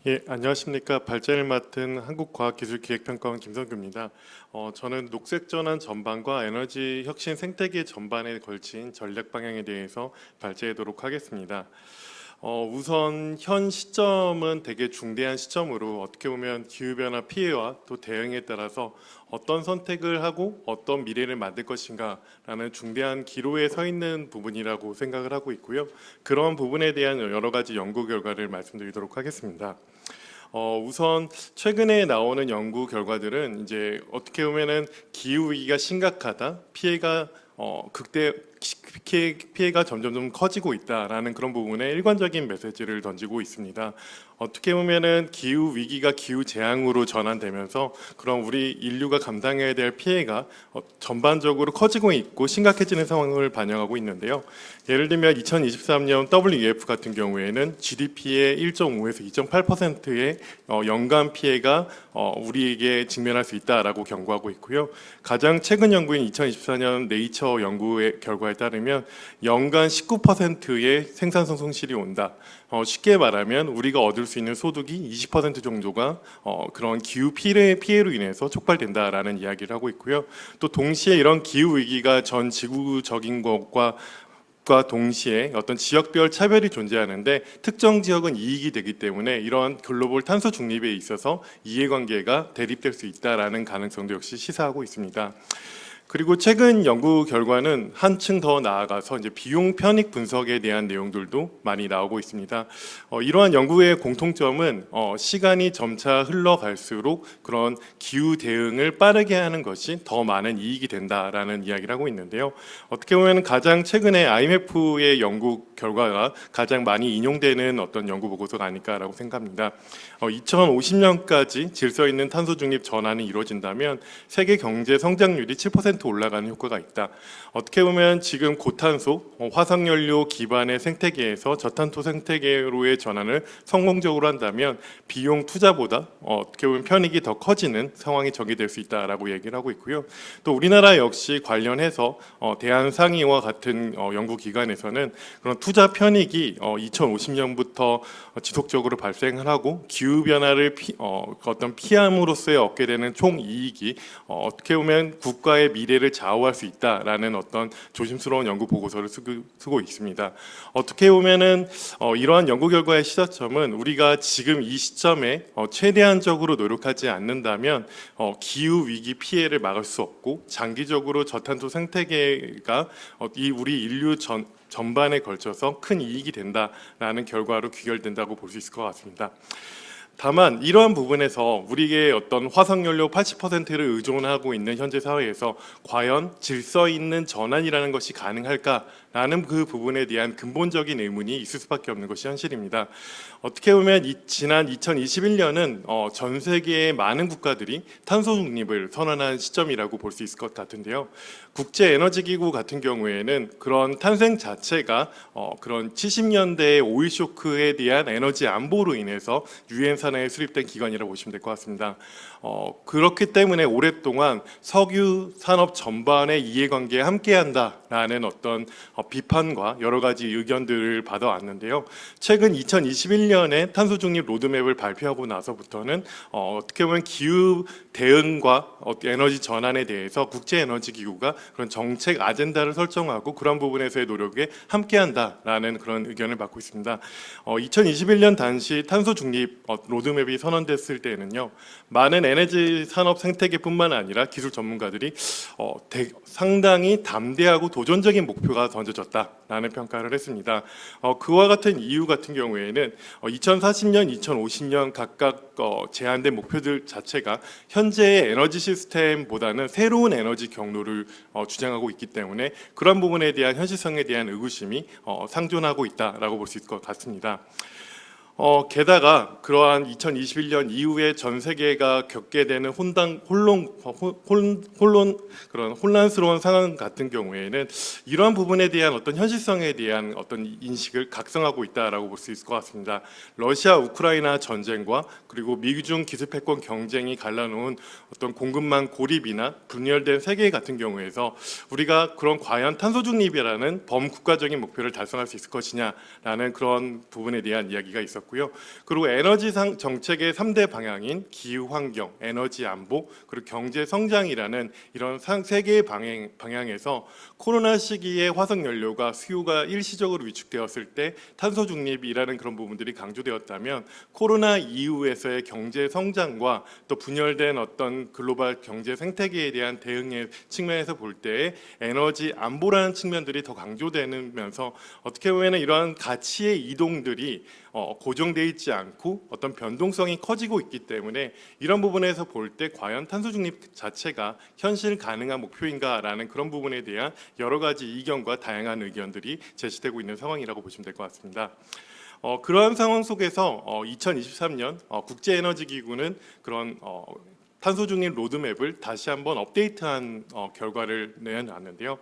예, 안녕하십니까. 발제를 맡은 한국과학기술기획평가원 김성규입니다. 저는 녹색 전환 전반과 에너지 혁신 생태계 전반에 걸친 전략 방향에 대해서 발제하도록 하겠습니다. 우선 현 시점은 되게 중대한 시점으로 어떻게 보면 기후변화 피해와 또 대응에 따라서 어떤 선택을 하고 어떤 미래를 만들 것인가라는 중대한 기로에 서 있는 부분이라고 생각을 하고 있고요. 그런 부분에 대한 여러 가지 연구 결과를 말씀드리도록 하겠습니다. 우선 최근에 나오는 연구 결과들은 이제 어떻게 보면은 기후 위기가 심각하다, 피해가 극대 피해가 점점 커지고 있다라는 그런 부분에 일관적인 메시지를 던지고 있습니다. 어떻게 보면은 기후 위기가 기후 재앙으로 전환되면서 그런 우리 인류가 감당해야 될 피해가 전반적으로 커지고 있고 심각해지는 상황을 반영하고 있는데요. 예를 들면 2023년 WEF 같은 경우에는 GDP의 1.5에서 2.8%의 연간 피해가 우리에게 직면할 수 있다라고 경고하고 있고요. 가장 최근 연구인 2024년 네이처 연구의 결과에 따르면 연간 19%의 생산성 손실이 온다. 쉽게 말하면 우리가 얻을 수 있는 소득이 20% 정도가 그런 기후 피해로 인해서 촉발된다라는 이야기를 하고 있고요. 또 동시에 이런 기후 위기가 전 지구적인 것과 동시에 어떤 지역별 차별이 존재하는데 특정 지역은 이익이 되기 때문에 이러한 글로벌 탄소 중립에 있어서 이해관계가 대립될 수 있다라는 가능성도 역시 시사하고 있습니다. 그리고 최근 연구 결과는 한층 더 나아가서 이제 비용 편익 분석에 대한 내용들도 많이 나오고 있습니다. 이러한 연구의 공통점은 시간이 점차 흘러갈수록 그런 기후 대응을 빠르게 하는 것이 더 많은 이익이 된다라는 이야기를 하고 있는데요. 어떻게 보면 가장 최근에 IMF의 연구 결과가 가장 많이 인용되는 어떤 연구 보고서가 아닐까라고 생각합니다. 2050년까지 질서 있는 탄소 중립 전환이 이루어진다면 세계 경제 성장률이 7% 올라가는 효과가 있다. 어떻게 보면 지금 고탄소, 화석연료 기반의 생태계에서 저탄소 생태계로의 전환을 성공적으로 한다면 비용 투자보다 어떻게 보면 편익이 더 커지는 상황이 전개될 수 있다라고 얘기를 하고 있고요. 또 우리나라 역시 관련해서 대한상의와 같은 연구기관에서는 그런 투자 편익이 2050년부터 지속적으로 발생을 하고 기후 변화를 어떤 피함으로써 얻게 되는 총 이익이 어떻게 보면 국가의 미래를 좌우할 수 있다라는 어떤 조심스러운 연구 보고서를 쓰고 있습니다. 어떻게 보면은 이러한 연구 결과의 시사점은 우리가 지금 이 시점에 최대한적으로 노력하지 않는다면 기후 위기 피해를 막을 수 없고 장기적으로 저탄소 생태계가 이 우리 인류 전반에 걸쳐서 큰 이익이 된다라는 결과로 귀결된다고 볼 수 있을 것 같습니다. 다만 이러한 부분에서 우리의 어떤 화석연료 80%를 의존하고 있는 현재 사회에서 과연 질서 있는 전환이라는 것이 가능할까라는 그 부분에 대한 근본적인 의문이 있을 수밖에 없는 것이 현실입니다. 어떻게 보면 지난 2021년은 전 세계의 많은 국가들이 탄소 중립을 선언한 시점이라고 볼 수 있을 것 같은데요. 국제에너지기구 같은 경우에는 그런 탄생 자체가 그런 70년대의 오일 쇼크에 대한 에너지 안보로 인해서 유엔 산하에 수립된 기관이라고 보시면 될 것 같습니다. 그렇기 때문에 오랫동안 석유 산업 전반의 이해관계에 함께한다라는 어떤 비판과 여러 가지 의견들을 받아왔는데요. 최근 2021년에 탄소 중립 로드맵을 발표하고 나서부터는 어떻게 보면 기후 대응과 에너지 전환에 대해서 국제에너지기구가 그런 정책 아젠다를 설정하고 그런 부분에서의 노력에 함께한다라는 그런 의견을 받고 있습니다. 2021년 당시 탄소 중립 로드맵이 선언됐을 때에는요, 많은 에너지 산업 생태계뿐만 아니라 기술 전문가들이 상당히 담대하고 도전적인 목표가 던져졌다라는 평가를 했습니다. 그와 같은 이유 같은 경우에는 2040년, 2050년 각각 제한된 목표들 자체가 현재의 에너지 시스템보다는 새로운 에너지 경로를 주장하고 있기 때문에 그런 부분에 대한 현실성에 대한 의구심이 상존하고 있다라고 볼 수 있을 것 같습니다. 게다가 그러한 2021년 이후에 전 세계가 겪게 되는 그런 혼란스러운 상황 같은 경우에는 이러한 부분에 대한 어떤 현실성에 대한 어떤 인식을 각성하고 있다라고 볼 수 있을 것 같습니다. 러시아 우크라이나 전쟁과 그리고 미중 기술 패권 경쟁이 갈라놓은 어떤 공급망 고립이나 분열된 세계 같은 경우에서 우리가 그런 과연 탄소 중립이라는 범국가적인 목표를 달성할 수 있을 것이냐라는 그런 부분에 대한 이야기가 있었고. 되었고요. 그리고 에너지상 정책의 3대 방향인 기후 환경, 에너지 안보, 그리고 경제 성장이라는 이런 세 개의 방향에서 코로나 시기에 화석 연료가 수요가 일시적으로 위축되었을 때 탄소 중립이라는 그런 부분들이 강조되었다면, 코로나 이후에서의 경제 성장과 또 분열된 어떤 글로벌 경제 생태계에 대한 대응의 측면에서 볼 때 에너지 안보라는 측면들이 더 강조되면서, 어떻게 보면 이러한 가치의 이동들이 고정되어 있지 않고 어떤 변동성이 커지고 있기 때문에, 이런 부분에서 볼 때 과연 탄소 중립 자체가 현실 가능한 목표인가라는 그런 부분에 대한 여러 가지 이견과 다양한 의견들이 제시되고 있는 상황이라고 보시면 될 것 같습니다. 그러한 상황 속에서 2023년 국제에너지기구는 그런 탄소 중립 로드맵을 다시 한번 업데이트한 결과를 내놨는데요.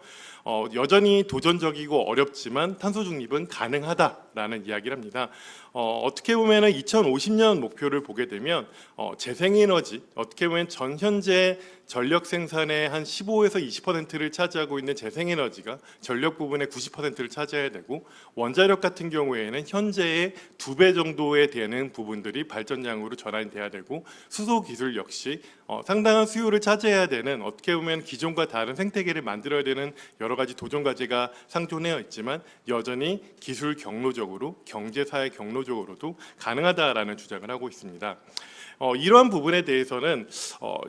여전히 도전적이고 어렵지만 탄소 중립은 가능하다라는 이야기를 합니다. 어떻게 보면 2050년 목표를 보게 되면 재생에너지, 어떻게 보면 현재 전력 생산의 한 15에서 20%를 차지하고 있는 재생에너지가 전력 부분의 90%를 차지해야 되고, 원자력 같은 경우에는 현재의 2배 정도에 되는 부분들이 발전량으로 전환이 돼야 되고, 수소 기술 역시 상당한 수요를 차지해야 되는, 어떻게 보면 기존과 다른 생태계를 만들어야 되는 여러 가지 도전 과제가 상존되어 있지만, 여전히 기술 경로적으로, 경제 사회 경로적으로도 가능하다라는 주장을 하고 있습니다. 이러한 부분에 대해서는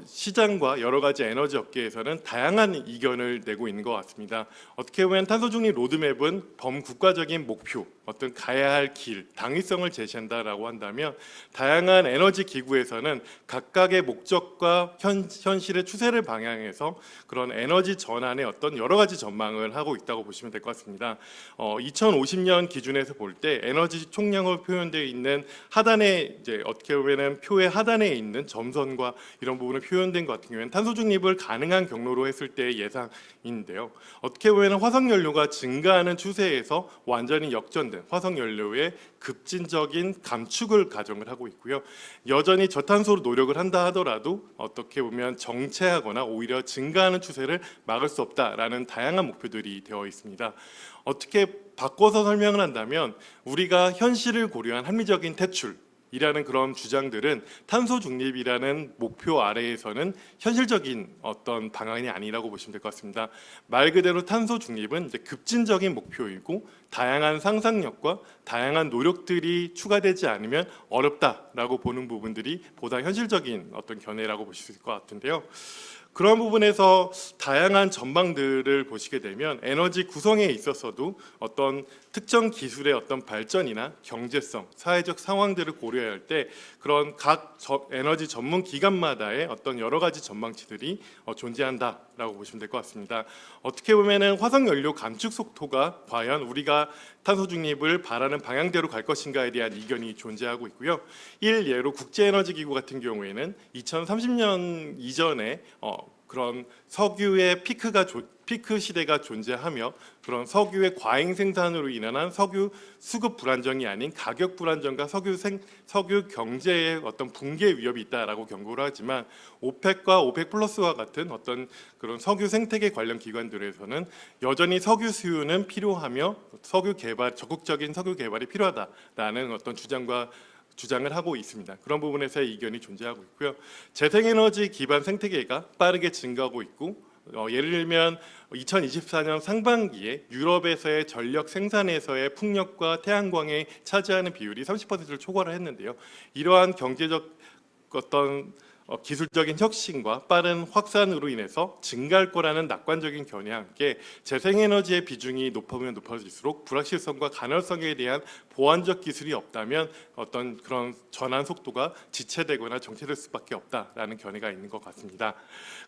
시장과 여러 가지 에너지 업계에서는 다양한 이견을 내고 있는 것 같습니다. 어떻게 보면 탄소 중립 로드맵은 범국가적인 목표, 어떤 가야 할 길, 당위성을 제시한다라고 한다면, 다양한 에너지 기구에서는 각각의 목적과 현실의 추세를 방향해서 그런 에너지 전환의 어떤 여러 가지 전망을 하고 있다고 보시면 될 것 같습니다. 2050년 기준에서 볼 때 에너지 총량으로 표현되어 있는 하단에, 이제 어떻게 보면은 표의 하단에 있는 점선과 이런 부분을 표현된 것 같은 경우에는 탄소 중립을 가능한 경로로 했을 때의 예상인데요. 어떻게 보면 화석 연료가 증가하는 추세에서 완전히 역전된 화석 연료의 급진적인 감축을 가정을 하고 있고요. 여전히 저탄소로 노력을 한다 하더라도 어떻게 보면 정체하거나 오히려 증가하는 추세를 막을 수 없다라는 다양한 목표들이 되어 있습니다. 어떻게 바꿔서 설명을 한다면, 우리가 현실을 고려한 합리적인 퇴출 이라는 그런 주장들은 탄소 중립이라는 목표 아래에서는 현실적인 어떤 방안이 아니라고 보시면 될 것 같습니다. 말 그대로 탄소 중립은 이제 급진적인 목표이고, 다양한 상상력과 다양한 노력들이 추가되지 않으면 어렵다라고 보는 부분들이 보다 현실적인 어떤 견해라고 보실 수 있을 것 같은데요. 그런 부분에서 다양한 전망들을 보시게 되면, 에너지 구성에 있어서도 어떤 특정 기술의 어떤 발전이나 경제성, 사회적 상황들을 고려해야 할 때 그런 각 에너지 전문 기관마다의 어떤 여러 가지 전망치들이 존재한다라고 보시면 될 것 같습니다. 어떻게 보면은 화석 연료 감축 속도가 과연 우리가 탄소 중립을 바라는 방향대로 갈 것인가에 대한 이견이 존재하고 있고요. 일예로 국제에너지기구 같은 경우에는 2030년 이전에 그런 석유의 피크 시대가 존재하며, 그런 석유의 과잉 생산으로 인한 석유 수급 불안정이 아닌 가격 불안정과 석유 경제의 어떤 붕괴 위협이 있다라고 경고를 하지만, 오펙과 오펙 플러스와 같은 어떤 그런 석유 생태계 관련 기관들에서는 여전히 석유 수요는 필요하며 적극적인 석유 개발이 필요하다라는 어떤 주장을 하고 있습니다. 그런 부분에서의 이견이 존재하고 있고요. 재생에너지 기반 생태계가 빠르게 증가하고 있고, 예를 들면 2024년 상반기에 유럽에서의 전력 생산에서의 풍력과 태양광이 차지하는 비율이 30%를 초과를 했는데요. 이러한 경제적 어떤 기술적인 혁신과 빠른 확산으로 인해서 증가할 거라는 낙관적인 견해와 함께, 재생에너지의 비중이 높으면 높아질수록 불확실성과 가능성에 대한 보완적 기술이 없다면 어떤 그런 전환 속도가 지체되거나 정체될 수밖에 없다라는 견해가 있는 것 같습니다.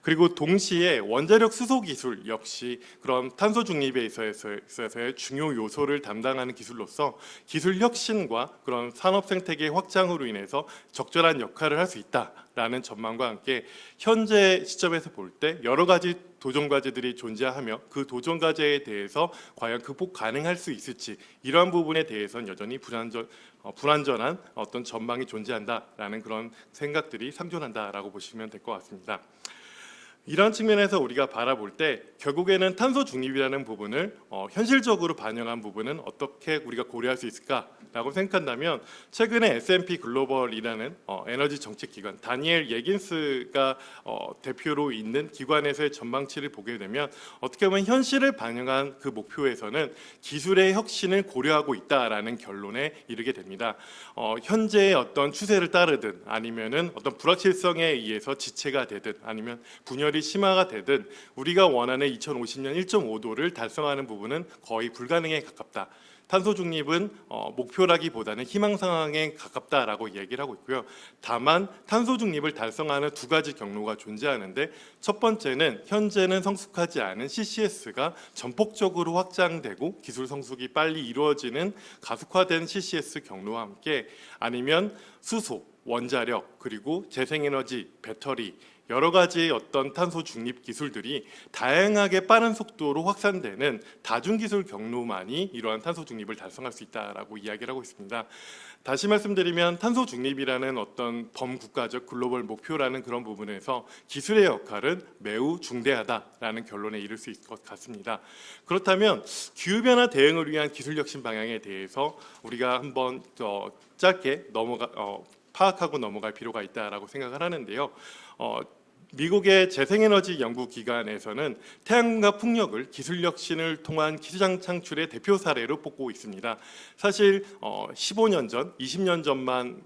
그리고 동시에 원자력 수소 기술 역시 그런 탄소 중립에 있어서의 중요 요소를 담당하는 기술로서 기술 혁신과 그런 산업 생태계 확장으로 인해서 적절한 역할을 할 수 있다라는 전망과 함께, 현재 시점에서 볼 때 여러 가지 도전 과제들이 존재하며 그 도전 과제에 대해서 과연 극복 가능할 수 있을지, 이러한 부분에 대해서는 여전히 불안전한 어떤 전망이 존재한다라는 그런 생각들이 상존한다라고 보시면 될 것 같습니다. 이런 측면에서 우리가 바라볼 때 결국에는 탄소 중립이라는 부분을 현실적으로 반영한 부분은 어떻게 우리가 고려할 수 있을까라고 생각한다면 최근에 S&P 글로벌이라는 에너지 정책 기관 다니엘 예긴스가 대표로 있는 기관에서의 전망치를 보게 되면 어떻게 보면 현실을 반영한 그 목표에서는 기술의 혁신을 고려하고 있다라는 결론에 이르게 됩니다. 현재의 어떤 추세를 따르든 아니면은 어떤 불확실성에 의해서 지체가 되든 아니면 분열이 심화가 되든 우리가 원하는 2050년 1.5도를 달성하는 부분은 거의 불가능에 가깝다. 탄소 중립은 목표라기보다는 희망 상황에 가깝다라고 얘기를 하고 있고요. 다만 탄소 중립을 달성하는 두 가지 경로가 존재하는데 첫 번째는 현재는 성숙하지 않은 CCS가 전폭적으로 확장되고 기술 성숙이 빨리 이루어지는 가속화된 CCS 경로와 함께 아니면 수소, 원자력 그리고 재생에너지, 배터리 여러 가지 어떤 탄소 중립 기술들이 다양하게 빠른 속도로 확산되는 다중기술 경로만이 이러한 탄소 중립을 달성할 수 있다라고 이야기를 하고 있습니다. 다시 말씀드리면 탄소 중립이라는 어떤 범국가적 글로벌 목표라는 그런 부분에서 기술의 역할은 매우 중대하다라는 결론에 이를 수 있을 것 같습니다. 그렇다면 기후변화 대응을 위한 기술 혁신 방향에 대해서 우리가 한번 짧게 파악하고 넘어갈 필요가 있다라고 생각을 하는데요. 미국의 재생에너지 연구기관에서는 태양광과 풍력을 기술 혁신을 통한 시장 창출의 대표 사례로 뽑고 있습니다. 사실 15년 전, 20년 전만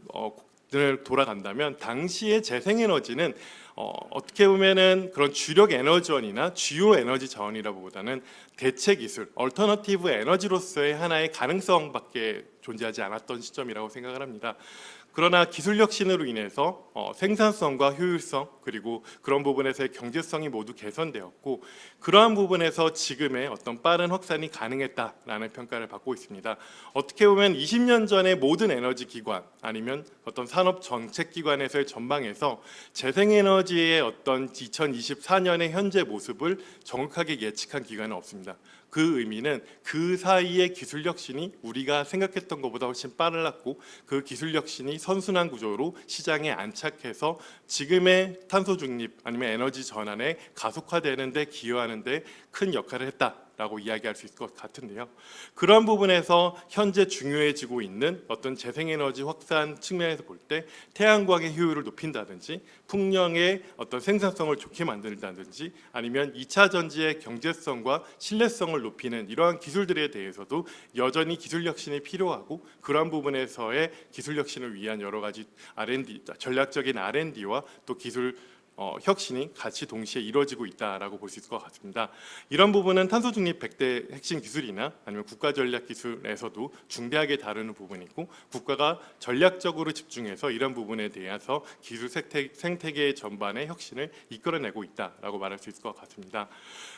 돌아간다면 당시의 재생에너지는 어떻게 보면은 그런 주력 에너지원이나 주요 에너지 자원이라보다는 대체 기술, 얼터너티브 에너지로서의 하나의 가능성밖에 존재하지 않았던 시점이라고 생각을 합니다. 그러나 기술 혁신으로 인해서 생산성과 효율성 그리고 그런 부분에서의 경제성이 모두 개선되었고 그러한 부분에서 지금의 어떤 빠른 확산이 가능했다라는 평가를 받고 있습니다. 어떻게 보면 20년 전의 모든 에너지 기관 아니면 어떤 산업 정책 기관에서의 전망에서 재생에너지의 어떤 2024년의 현재 모습을 정확하게 예측한 기관은 없습니다. 그 의미는 그 사이의 기술 혁신이 우리가 생각했던 것보다 훨씬 빨랐고 그 기술 혁신이 선순환 구조로 시장에 안착해서 지금의 탄소 중립 아니면 에너지 전환에 가속화되는 데 기여하는 데 큰 역할을 했다라고 이야기할 수 있을 것 같은데요. 그런 부분에서 현재 중요해지고 있는 어떤 재생에너지 확산 측면에서 볼 때 태양광의 효율을 높인다든지 풍력의 어떤 생산성을 좋게 만든다든지 아니면 2차 전지의 경제성과 신뢰성을 높이는 이러한 기술들에 대해서도 여전히 기술 혁신이 필요하고 그러한 부분에서의 기술 혁신을 위한 여러 가지 R&D, 전략적인 R&D와 또 기술 혁신이 같이 동시에 이루어지고 있다라고 볼 수 있을 것 같습니다. 이런 부분은 탄소 중립 100대 핵심 기술이나 아니면 국가 전략 기술에서도 중대하게 다루는 부분이고 국가가 전략적으로 집중해서 이런 부분에 대해서 기술 생태계 전반의 혁신을 이끌어내고 있다라고 말할 수 있을 것 같습니다.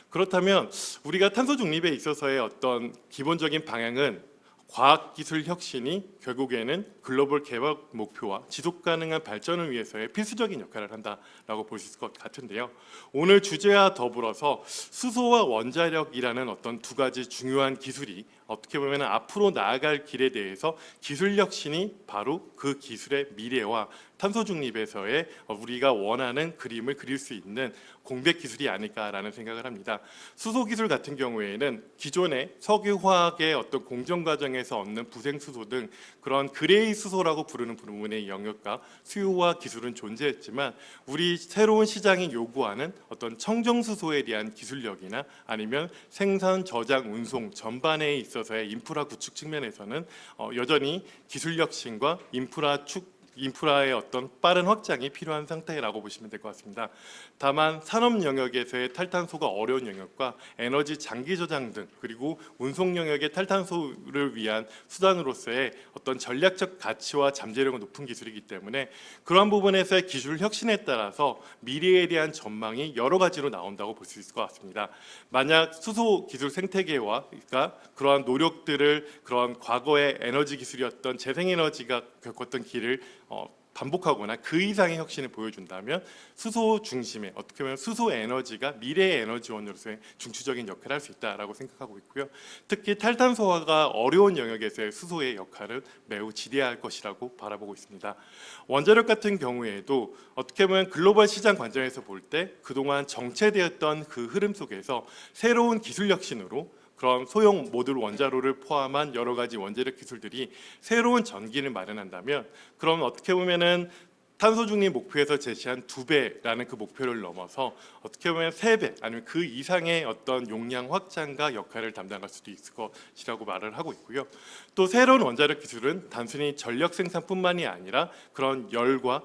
그렇다면 우리가 탄소 중립에 있어서의 어떤 기본적인 방향은 과학기술 혁신이 결국에는 글로벌 개발 목표와 지속가능한 발전을 위해서의 필수적인 역할을 한다라고 볼 수 있을 것 같은데요. 오늘 주제와 더불어서 수소와 원자력이라는 어떤 두 가지 중요한 기술이 어떻게 보면 앞으로 나아갈 길에 대해서 기술 혁신이 바로 그 기술의 미래와 탄소 중립에서의 우리가 원하는 그림을 그릴 수 있는 공백 기술이 아닐까라는 생각을 합니다. 수소 기술 같은 경우에는 기존의 석유화학의 어떤 공정 과정에서 얻는 부생 수소 등 그런 그레이 수소라고 부르는 부분의 영역과 수요와 기술은 존재했지만 우리 새로운 시장이 요구하는 어떤 청정 수소에 대한 기술력이나 아니면 생산, 저장, 운송 전반에 있어서의 인프라 구축 측면에서는 여전히 기술 혁신과 인프라의 어떤 빠른 확장이 필요한 상태라고 보시면 될 것 같습니다. 다만 산업 영역에서의 탈탄소가 어려운 영역과 에너지 장기 저장 등 그리고 운송 영역의 탈탄소를 위한 수단으로서의 어떤 전략적 가치와 잠재력은 높은 기술이기 때문에 그러한 부분에서의 기술 혁신에 따라서 미래에 대한 전망이 여러 가지로 나온다고 볼 수 있을 것 같습니다. 만약 수소 기술 생태계와 그러한 노력들을 그런 과거의 에너지 기술이었던 재생에너지가 겪었던 길을 반복하거나 그 이상의 혁신을 보여준다면 수소 중심의 어떻게 보면 수소 에너지가 미래의 에너지원으로서의 중추적인 역할을 할 수 있다라고 생각하고 있고요. 특히 탈탄소화가 어려운 영역에서의 수소의 역할을 매우 지대할 것이라고 바라보고 있습니다. 원자력 같은 경우에도 어떻게 보면 글로벌 시장 관점에서 볼 때 그동안 정체되었던 그 흐름 속에서 새로운 기술 혁신으로 그런 소형 모듈 원자로를 포함한 여러 가지 원자력 기술들이 새로운 전기를 마련한다면 그럼 어떻게 보면은 탄소 중립 목표에서 제시한 2배라는 그 목표를 넘어서 어떻게 보면 3배 아니면 그 이상의 어떤 용량 확장과 역할을 담당할 수도 있을 것이라고 말을 하고 있고요. 또 새로운 원자력 기술은 단순히 전력 생산뿐만이 아니라 그런 열과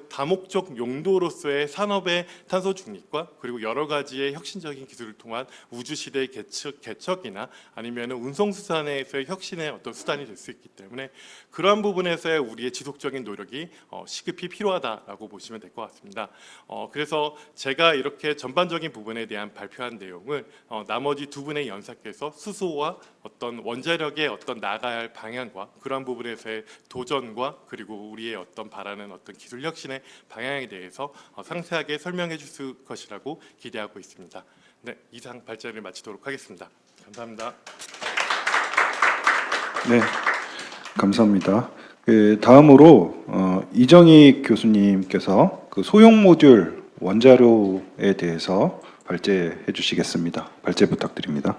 다목적 용도로서의 산업의 탄소 중립과 그리고 여러 가지의 혁신적인 기술을 통한 우주 시대의 개척이나 아니면 운송수산에서의 혁신의 어떤 수단이 될 수 있기 때문에 그러한 부분에서의 우리의 지속적인 노력이 시급히 필요하다라고 보시면 될 것 같습니다. 그래서 제가 이렇게 전반적인 부분에 대한 발표한 내용을 나머지 두 분의 연사께서 수소와 어떤 원자력의 어떤 나가야 할 방향과 그러한 부분에서의 도전과 그리고 우리의 어떤 바라는 어떤 기술 혁신의 방향에 대해서 상세하게 설명해 주실 것이라고 기대하고 있습니다. 네, 이상 발제를 마치도록 하겠습니다. 감사합니다. 네, 감사합니다. 다음으로 이정희 교수님께서 그 소형 모듈 원자로에 대해서 발제해 주시겠습니다. 발제 부탁드립니다.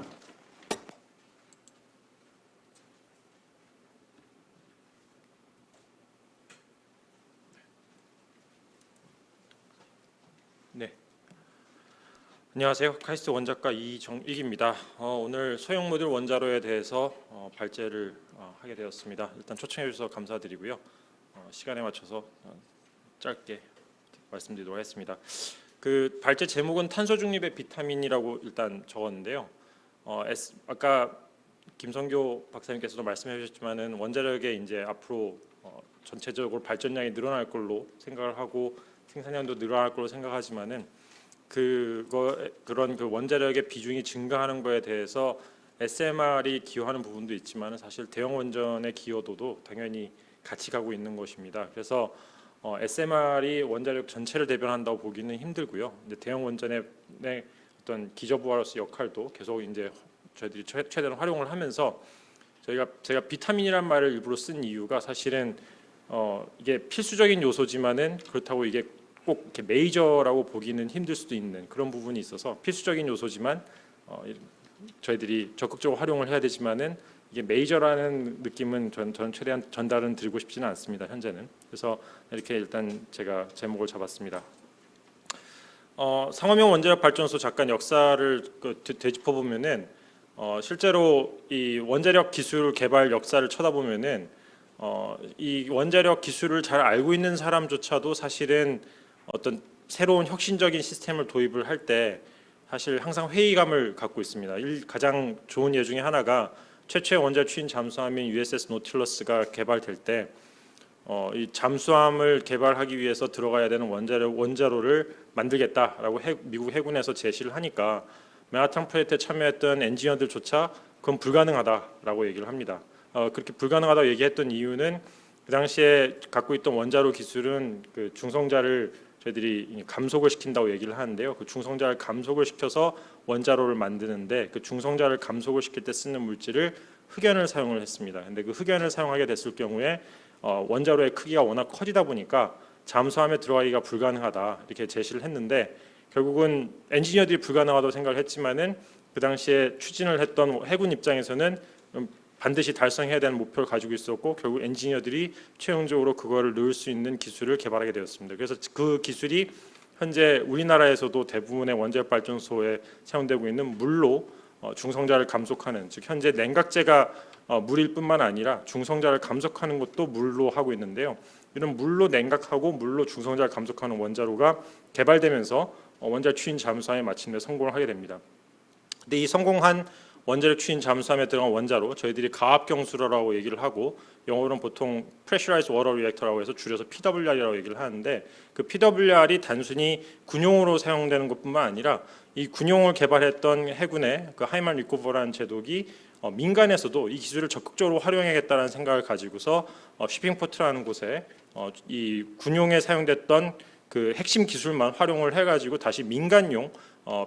네, 안녕하세요. 카이스트 원작가 이정익입니다. 오늘 소형 모듈 원자로에 대해서 발제를 하게 되었습니다. 일단 초청해 주셔서 감사드리고요. 시간에 맞춰서 짧게 말씀드리도록 하겠습니다. 그 발제 제목은 탄소 중립의 비타민이라고 일단 적었는데요. 아까 김성교 박사님께서도 말씀해 주셨지만은 원자력의 이제 앞으로 전체적으로 발전량이 늘어날 걸로 생각을 하고 생산량도 늘어날 걸로 생각하지만은 그런 그 원자력의 비중이 증가하는 거에 대해서 SMR이 기여하는 부분도 있지만 사실 대형 원전의 기여도도 당연히 같이 가고 있는 것입니다. 그래서 SMR이 원자력 전체를 대변한다고 보기는 힘들고요. 이제 대형 원전의 어떤 기저부하로서 역할도 계속 이제 저희들이 최대한 활용을 하면서 제가 비타민이란 말을 일부러 쓴 이유가 사실은 이게 필수적인 요소지만은 그렇다고 이게 꼭 이렇게 메이저라고 보기는 힘들 수도 있는 그런 부분이 있어서 필수적인 요소지만 저희들이 적극적으로 활용을 해야 되지만은 이게 메이저라는 느낌은 저는 최대한 전달은 드리고 싶지는 않습니다. 현재는. 그래서 이렇게 일단 제가 제목을 잡았습니다. 상업용 원자력 발전소 잠깐 역사를 되짚어 보면은 실제로 이 원자력 기술 개발 역사를 쳐다보면은 이 원자력 기술을 잘 알고 있는 사람조차도 사실은 어떤 새로운 혁신적인 시스템을 도입을 할 때 사실 항상 회의감을 갖고 있습니다. 가장 좋은 예 중에 하나가 최초의 원자력 추진 잠수함인 USS 노틸러스가 개발될 때 이 잠수함을 개발하기 위해서 들어가야 되는 원자로를 만들겠다라고 미국 해군에서 제시를 하니까 맨하탄 프로젝트에 참여했던 엔지니어들조차 그건 불가능하다라고 얘기를 합니다. 그렇게 불가능하다고 얘기했던 이유는 그 당시에 갖고 있던 원자로 기술은 그 중성자를 저희들이 감속을 시킨다고 얘기를 하는데요. 그 중성자를 감속을 시켜서 원자로를 만드는데 그 중성자를 감속을 시킬 때 쓰는 물질을 흑연을 사용을 했습니다. 근데 그 흑연을 사용하게 됐을 경우에 원자로의 크기가 워낙 커지다 보니까 잠수함에 들어가기가 불가능하다 이렇게 제시를 했는데 결국은 엔지니어들이 불가능하다고 생각을 했지만은 그 당시에 추진을 했던 해군 입장에서는 반드시 달성해야 되는 목표를 가지고 있었고 결국 엔지니어들이 최종적으로 그거를 넣을 수 있는 기술을 개발하게 되었습니다. 그래서 그 기술이 현재 우리나라에서도 대부분의 원자력 발전소에 사용되고 있는 물로 중성자를 감속하는 즉 현재 냉각제가 물일 뿐만 아니라 중성자를 감속하는 것도 물로 하고 있는데요. 이런 물로 냉각하고 물로 중성자를 감속하는 원자로가 개발되면서 원자력 추진 잠수함에 마침내 성공을 하게 됩니다. 근데 이 성공한 원자력 추진 잠수함에 들어간 원자로 저희들이 가압경수로라고 얘기를 하고 영어로는 보통 Pressurized Water Reactor라고 해서 줄여서 PWR이라고 얘기를 하는데 그 PWR이 단순히 군용으로 사용되는 것뿐만 아니라 이 군용을 개발했던 해군의 그 하이만 리코버라는 제독이 민간에서도 이 기술을 적극적으로 활용하겠다는 생각을 가지고서 쉬핑포트라는 곳에 이 군용에 사용됐던 그 핵심 기술만 활용을 해가지고 다시 민간용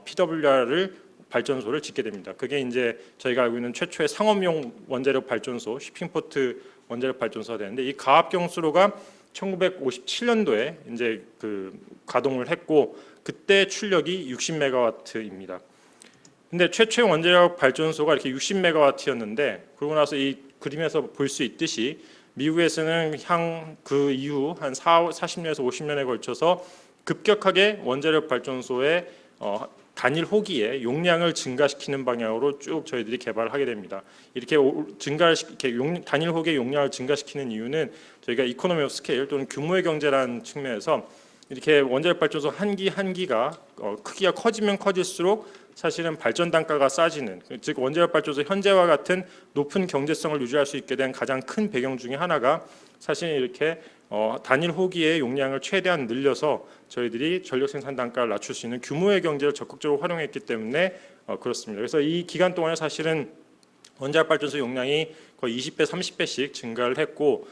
PWR을 발전소를 짓게 됩니다. 그게 이제 저희가 알고 있는 최초의 상업용 원자력 발전소, 쉬핑포트 원자력 발전소가 되는데, 이 가압경수로가 1957년도에 이제 그 가동을 했고, 그때 출력이 60메가와트입니다. 근데 최초의 원자력 발전소가 이렇게 60메가와트였는데, 그러고 나서 이 그림에서 볼 수 있듯이 미국에서는 그 이후 한 40년에서 50년에 걸쳐서 급격하게 원자력 발전소의 단일 호기의 용량을 증가시키는 방향으로 쭉 저희들이 개발을 하게 됩니다. 이렇게 단일 호기의 용량을 증가시키는 이유는 저희가 이코노미 오브 스케일 또는 규모의 경제라는 측면에서 이렇게 원자력 발전소 한 기가 크기가 커지면 커질수록 사실은 발전 단가가 싸지는, 즉 원자력 발전소 현재와 같은 높은 경제성을 유지할 수 있게 된 가장 큰 배경 중에 하나가 사실 이렇게 단일 호기의 용량을 최대한 늘려서 저희들이 전력 생산 단가를 낮출 수 있는 규모의 경제를 적극적으로 활용했기 때문에 그렇습니다. 그래서 이 기간 동안에 사실은 원자력 발전소 용량이 거의 20배, 30배씩 증가를 했고,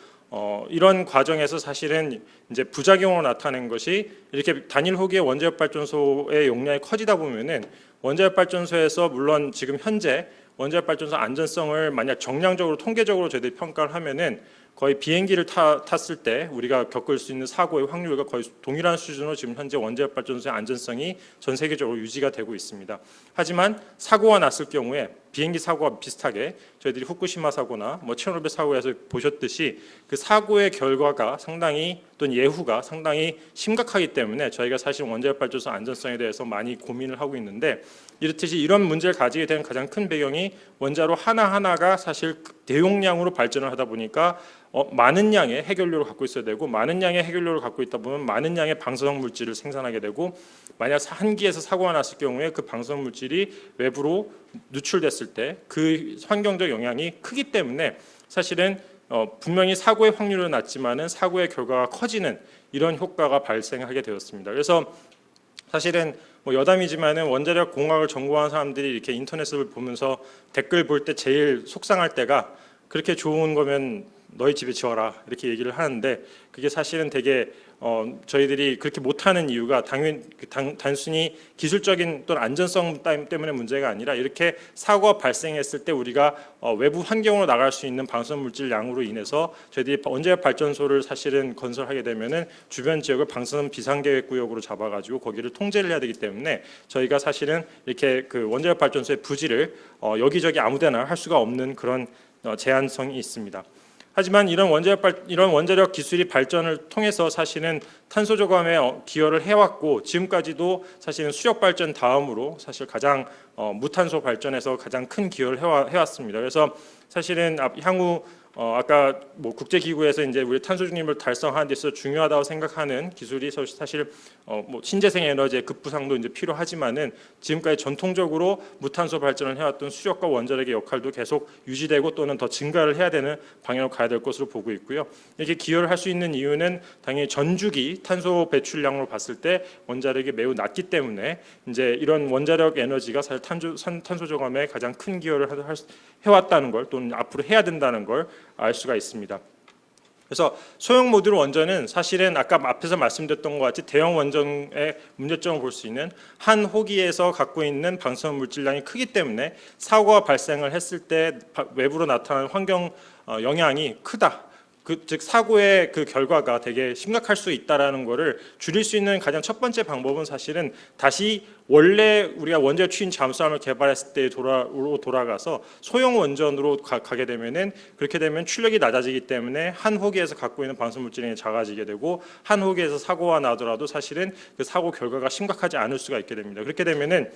이런 과정에서 사실은 이제 부작용으로 나타낸 것이, 이렇게 단일 호기의 원자력 발전소의 용량이 커지다 보면은 원자력 발전소에서 물론 지금 현재 원자력 발전소 안전성을 만약 정량적으로 통계적으로 저희들이 평가를 하면은 거의 비행기를 탔을 때 우리가 겪을 수 있는 사고의 확률과 거의 동일한 수준으로 지금 현재 원자력 발전소의 안전성이 전 세계적으로 유지가 되고 있습니다. 하지만 사고가 났을 경우에 비행기 사고와 비슷하게 저희들이 후쿠시마 사고나 체르노빌 사고에서 보셨듯이 그 사고의 결과가 상당히, 또는 예후가 상당히 심각하기 때문에 저희가 사실 원자력 발전소 안전성에 대해서 많이 고민을 하고 있는데, 이렇듯이 이런 문제를 가지게 된 가장 큰 배경이 원자로 하나하나가 사실 대용량으로 발전을 하다 보니까 많은 양의 해결료를 갖고 있어야 되고, 많은 양의 해결료를 갖고 있다 보면 많은 양의 방사성 물질을 생산하게 되고, 만약 한 기에서 사고가 났을 경우에 그 방사성 물질이 외부로 누출됐을 때 그 환경적 영향이 크기 때문에 사실은 분명히 사고의 확률은 낮지만은 사고의 결과가 커지는 이런 효과가 발생하게 되었습니다. 그래서 사실은 여담이지만은 원자력 공학을 전공한 사람들이 이렇게 인터넷을 보면서 댓글 볼 때 제일 속상할 때가, 그렇게 좋은 거면 너희 집에 지어라 이렇게 얘기를 하는데, 그게 사실은 되게 저희들이 그렇게 못하는 이유가 단순히 기술적인 또는 안전성 때문에 문제가 아니라, 이렇게 사고가 발생했을 때 우리가 외부 환경으로 나갈 수 있는 방사성 물질 양으로 인해서 저희들이 원자력 발전소를 사실은 건설하게 되면은 주변 지역을 방사능 비상계획 구역으로 잡아가지고 거기를 통제를 해야 되기 때문에 저희가 사실은 이렇게 그 원자력 발전소의 부지를 여기저기 아무데나 할 수가 없는 그런 제한성이 있습니다. 하지만 이런 원자력 기술이 발전을 통해서 사실은 탄소 저감에 기여를 해왔고, 지금까지도 사실은 수력 발전 다음으로 사실 가장 무탄소 발전에서 가장 큰 기여를 해왔습니다. 그래서 사실은 향후 아까 국제기구에서 이제 우리 탄소 중립을 달성하는 데 있어서 중요하다고 생각하는 기술이 사실 신재생 에너지의 급부상도 이제 필요하지만은, 지금까지 전통적으로 무탄소 발전을 해왔던 수력과 원자력의 역할도 계속 유지되고 또는 더 증가를 해야 되는 방향으로 가야 될 것으로 보고 있고요. 이렇게 기여를 할 수 있는 이유는 당연히 전주기 탄소 배출량으로 봤을 때 원자력이 매우 낮기 때문에 이제 이런 원자력 에너지가 사실 탄소 저감에 가장 큰 기여를 해왔다는 걸, 또는 앞으로 해야 된다는 걸 알 수가 있습니다. 그래서 소형 모듈 원전은 사실은 아까 앞에서 말씀드렸던 것 같이 대형 원전의 문제점을 볼 수 있는, 한 호기에서 갖고 있는 방사능 물질량이 크기 때문에 사고가 발생을 했을 때 외부로 나타나는 환경 영향이 크다. 즉 사고의 그 결과가 되게 심각할 수 있다라는 것을 줄일 수 있는 가장 첫 번째 방법은 사실은 다시 원래 우리가 원자력 추진 잠수함을 개발했을 때 돌아가서 소형 원전으로 가게 되면은, 그렇게 되면 출력이 낮아지기 때문에 한 호기에서 갖고 있는 방사능 물질량이 작아지게 되고, 한 호기에서 사고가 나더라도 사실은 그 사고 결과가 심각하지 않을 수가 있게 됩니다. 그렇게 되면은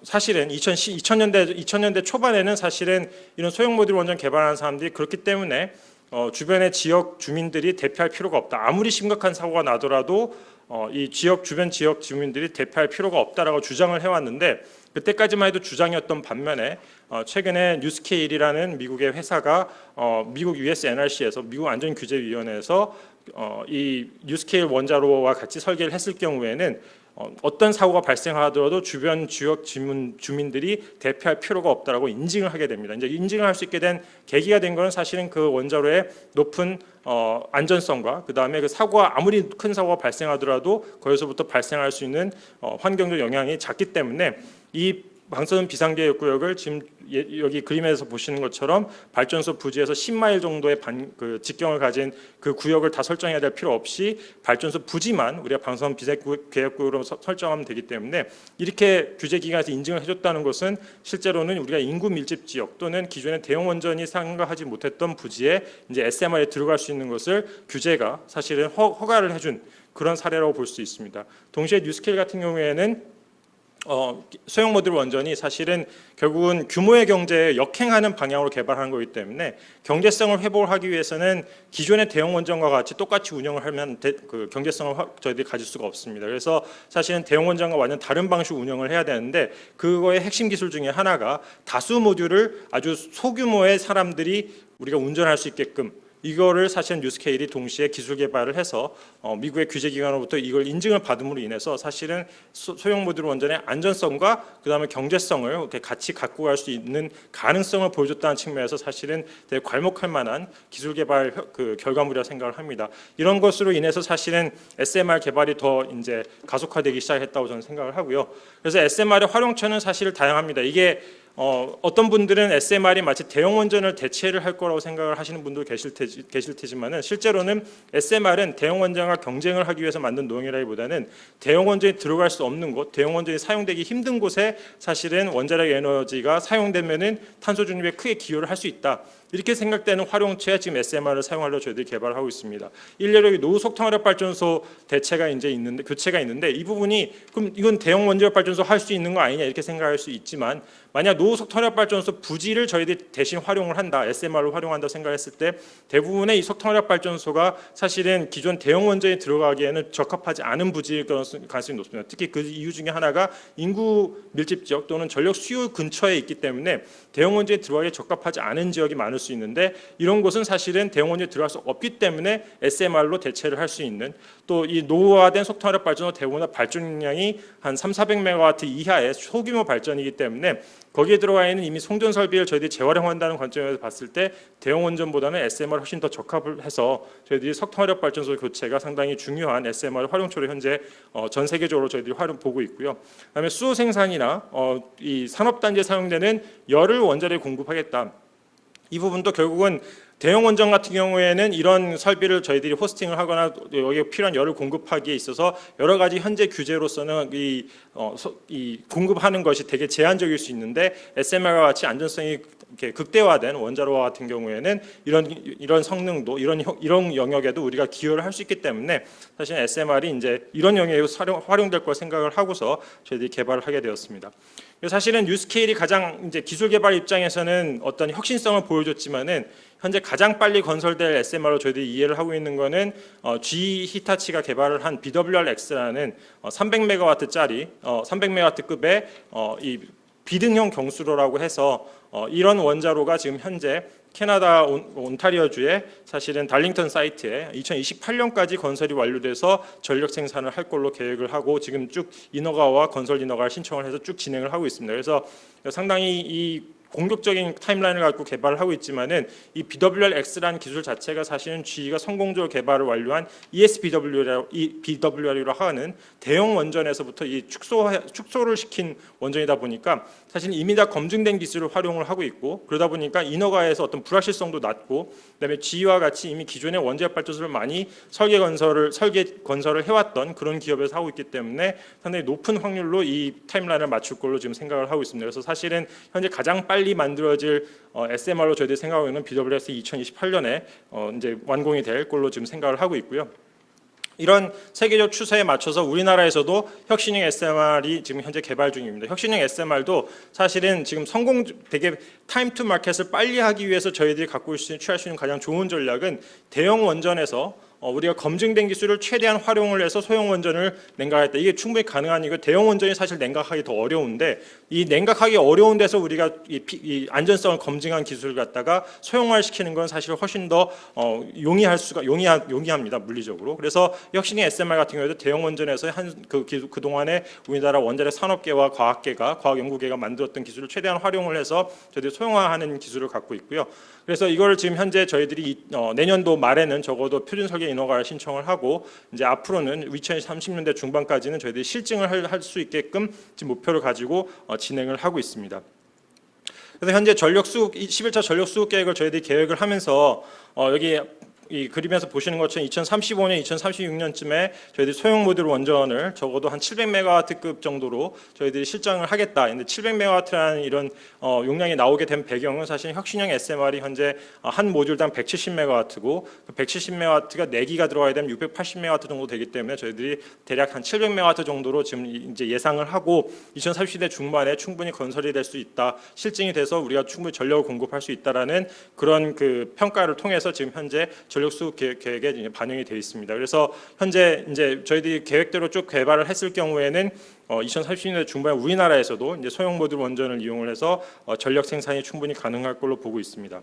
사실은 2000년대 초반에는 사실은 이런 소형 모듈 원전 개발하는 사람들이 그렇기 때문에 주변의 지역 주민들이 대피할 필요가 없다. 아무리 심각한 사고가 나더라도 이 주변 지역 주민들이 대피할 필요가 없다라고 주장을 해왔는데, 그때까지만 해도 주장이었던 반면에 최근에 뉴스케일이라는 미국의 회사가 미국 USNRC에서 미국 안전규제위원회에서 이 뉴스케일 원자로와 같이 설계를 했을 경우에는 어떤 사고가 발생하더라도 주변 지역 주민들이 대피할 필요가 없다라고 인증을 하게 됩니다. 이제 인증을 할 수 있게 된 계기가 된 것은 사실은 그 원자로의 높은 안전성과 그 다음에 그 사고가 아무리 큰 사고가 발생하더라도 거기서부터 발생할 수 있는 환경적 영향이 작기 때문에 이 방사선 비상계획구역을 지금 여기 그림에서 보시는 것처럼 발전소 부지에서 10마일 정도의 직경을 가진 그 구역을 다 설정해야 될 필요 없이 발전소 부지만 우리가 방사선 비상계획구역으로 설정하면 되기 때문에 이렇게 규제기관에서 인증을 해줬다는 것은 실제로는 우리가 인구 밀집 지역 또는 기존의 대형 원전이 상가하지 못했던 부지에 이제 SMR에 들어갈 수 있는 것을 규제가 사실은 허가를 해준 그런 사례라고 볼 수 있습니다. 동시에 뉴스케일 같은 경우에는 소형 모듈 원전이 사실은 결국은 규모의 경제에 역행하는 방향으로 개발하는 거기 때문에 경제성을 회복하기 위해서는 기존의 대형 원전과 같이 똑같이 운영을 하면 그 경제성을 저희들이 가질 수가 없습니다. 그래서 사실은 대형 원전과 완전 다른 방식 운영을 해야 되는데 그거의 핵심 기술 중에 하나가 다수 모듈을 아주 소규모의 사람들이 우리가 운전할 수 있게끔 이거를 사실은 뉴스케일이 동시에 기술 개발을 해서 미국의 규제기관으로부터 이걸 인증을 받음으로 인해서 사실은 소형 모듈 원전의 안전성과 그다음에 경제성을 이렇게 같이 갖고 갈 수 있는 가능성을 보여줬다는 측면에서 사실은 되게 괄목할 만한 기술 개발 그 결과물이라 생각을 합니다. 이런 것으로 인해서 사실은 SMR 개발이 더 이제 가속화되기 시작했다고 저는 생각을 하고요. 그래서 SMR의 활용처는 사실 다양합니다. 이게 어떤 분들은 SMR이 마치 대형 원전을 대체를 할 거라고 생각을 하시는 분도 계실 테지만은 실제로는 SMR은 대형 원전과 경쟁을 하기 위해서 만든 노형이라기보다는 대형 원전이 들어갈 수 없는 곳, 대형 원전이 사용되기 힘든 곳에 사실은 원자력 에너지가 사용되면은 탄소 중립에 크게 기여를 할 수 있다. 이렇게 생각되는 활용체에 지금 SMR을 사용하려 저희들이 개발을 하고 있습니다. 일례로 노후 석탄화력 발전소 대체가 이제 있는데 교체가 있는데 이 부분이 그럼 이건 대형 원자력 발전소 할 수 있는 거 아니냐 이렇게 생각할 수 있지만 만약 노후 석탄화력 발전소 부지를 저희들이 대신 활용을 한다, SMR을 활용한다 생각했을 때 대부분의 이 석탄화력 발전소가 사실은 기존 대형 원전에 들어가기에는 적합하지 않은 부지일 가능성이 높습니다. 특히 그 이유 중에 하나가 인구 밀집 지역 또는 전력 수요 근처에 있기 때문에 대형 원전에 들어가기에 적합하지 않은 지역이 많을 수 있는데 이런 곳은 사실은 대형 원전에 들어갈 수 없기 때문에 SMR로 대체를 할 수 있는 또 이 노후화된 석탄화력 발전소 대부분 발전량이 한 3,400메가와트 이하의 소규모 발전이기 때문에 거기에 들어가 있는 이미 송전 설비를 저희들이 재활용한다는 관점에서 봤을 때 대형 원전보다는 SMR 훨씬 더 적합을 해서 저희들이 석탄화력 발전소 교체가 상당히 중요한 SMR 활용처로 현재 전 세계적으로 저희들이 보고 있고요. 그다음에 수소 생산이나 이 산업 단지에 사용되는 열을 원자력에 공급하겠다. 이 부분도 결국은 대형 원전 같은 경우에는 이런 설비를 저희들이 호스팅을 하거나 여기에 필요한 열을 공급하기에 있어서 여러 가지 현재 규제로서는 이 공급하는 것이 되게 제한적일 수 있는데 SMR과 같이 안전성이 이렇게 극대화된 원자로와 같은 경우에는 이런 성능도 이런 영역에도 우리가 기여를 할 수 있기 때문에 사실 SMR이 이제 이런 영역에 활용될 걸 생각을 하고서 저희들이 개발을 하게 되었습니다. 사실은 뉴스케일이 가장 이제 기술 개발 입장에서는 어떤 혁신성을 보여줬지만은 현재 가장 빨리 건설될 SMR로 저희들이 이해를 하고 있는 거는 GE 히타치가 개발을 한 BWRX라는 300메가와트짜리 300메가와트급의 이 비등형 경수로라고 해서 이런 원자로가 지금 현재 캐나다 온타리오주의 사실은 달링턴 사이트에 2028년까지 건설이 완료돼서 전력 생산을 할 걸로 계획을 하고 지금 쭉 인허가와 건설 인허가를 신청을 해서 쭉 진행을 하고 있습니다. 그래서 상당히 이 공격적인 타임라인을 갖고 개발을 하고 있지만은 이 BWRX라는 기술 자체가 사실은 GE가 성공적으로 개발을 완료한 ESBWR이라고 하는 대형 원전에서부터 이 축소를 시킨 원전이다 보니까 사실 이미 다 검증된 기술을 활용을 하고 있고 그러다 보니까 인허가에서 어떤 불확실성도 낮고 그다음에 GE와 같이 이미 기존의 원자력 발전소를 많이 설계 건설을 해왔던 그런 기업에서 하고 있기 때문에 상당히 높은 확률로 이 타임라인을 맞출 걸로 지금 생각을 하고 있습니다. 그래서 사실은 현재 가장 빨리 만들어질 SMR로 저희들이 생각하고 있는 BWX 2028년에 이제 완공이 될 걸로 지금 생각을 하고 있고요. 이런 세계적 추세에 맞춰서 우리나라에서도 혁신형 SMR이 지금 현재 개발 중입니다. 혁신형 SMR도 사실은 지금 되게 타임 투 마켓을 빨리 하기 위해서 저희들이 취할 수 있는 가장 좋은 전략은 대형 원전에서 우리가 검증된 기술을 최대한 활용을 해서 소형 원전을 냉각했다. 이게 충분히 가능한 이거 대형 원전이 사실 냉각하기 더 어려운데 이 냉각하기 어려운 데서 우리가 이 안전성을 검증한 기술을 갖다가 소형화시키는 건 사실 훨씬 더 용이합니다 물리적으로. 그래서 혁신의 SMR 같은 경우에도 대형 원전에서 그 동안에 우리나라 원자력 산업계와 과학계가 과학연구계가 만들었던 기술을 최대한 활용을 해서 저희들이 소형화하는 기술을 갖고 있고요. 그래서 이걸 지금 현재 저희들이 내년도 말에는 적어도 표준 설계 인허가를 신청을 하고 이제 앞으로는 2030년대 중반까지는 저희들이 실증을 할 수 있게끔 지금 목표를 가지고 진행을 하고 있습니다. 그래서 현재 11차 전력 수급 계획을 저희들이 계획을 하면서 여기 이 그림에서 보시는 것처럼 2035년, 2036년쯤에 저희들이 소형 모듈 원전을 적어도 한 700메가와트급 정도로 저희들이 실증을 하겠다. 근데 700메가와트라는 이런 용량이 나오게 된 배경은 사실 혁신형 SMR이 현재 한 모듈당 170메가와트고 그 170메가와트가 4기가 들어가야 되면 680메가와트 정도 되기 때문에 저희들이 대략 한 700메가와트 정도로 지금 이제 예상을 하고 2030년 중반에 충분히 건설이 될 수 있다. 실증이 돼서 우리가 충분히 전력을 공급할 수 있다라는 그런 그 평가를 통해서 지금 현재 전력 수급 계획에 반영이 되어 있습니다. 그래서 현재 이제 저희들이 계획대로 쭉 개발을 했을 경우에는 2030년대 중반에 우리나라에서도 이제 소형 모듈 원전을 이용을 해서 전력 생산이 충분히 가능할 걸로 보고 있습니다.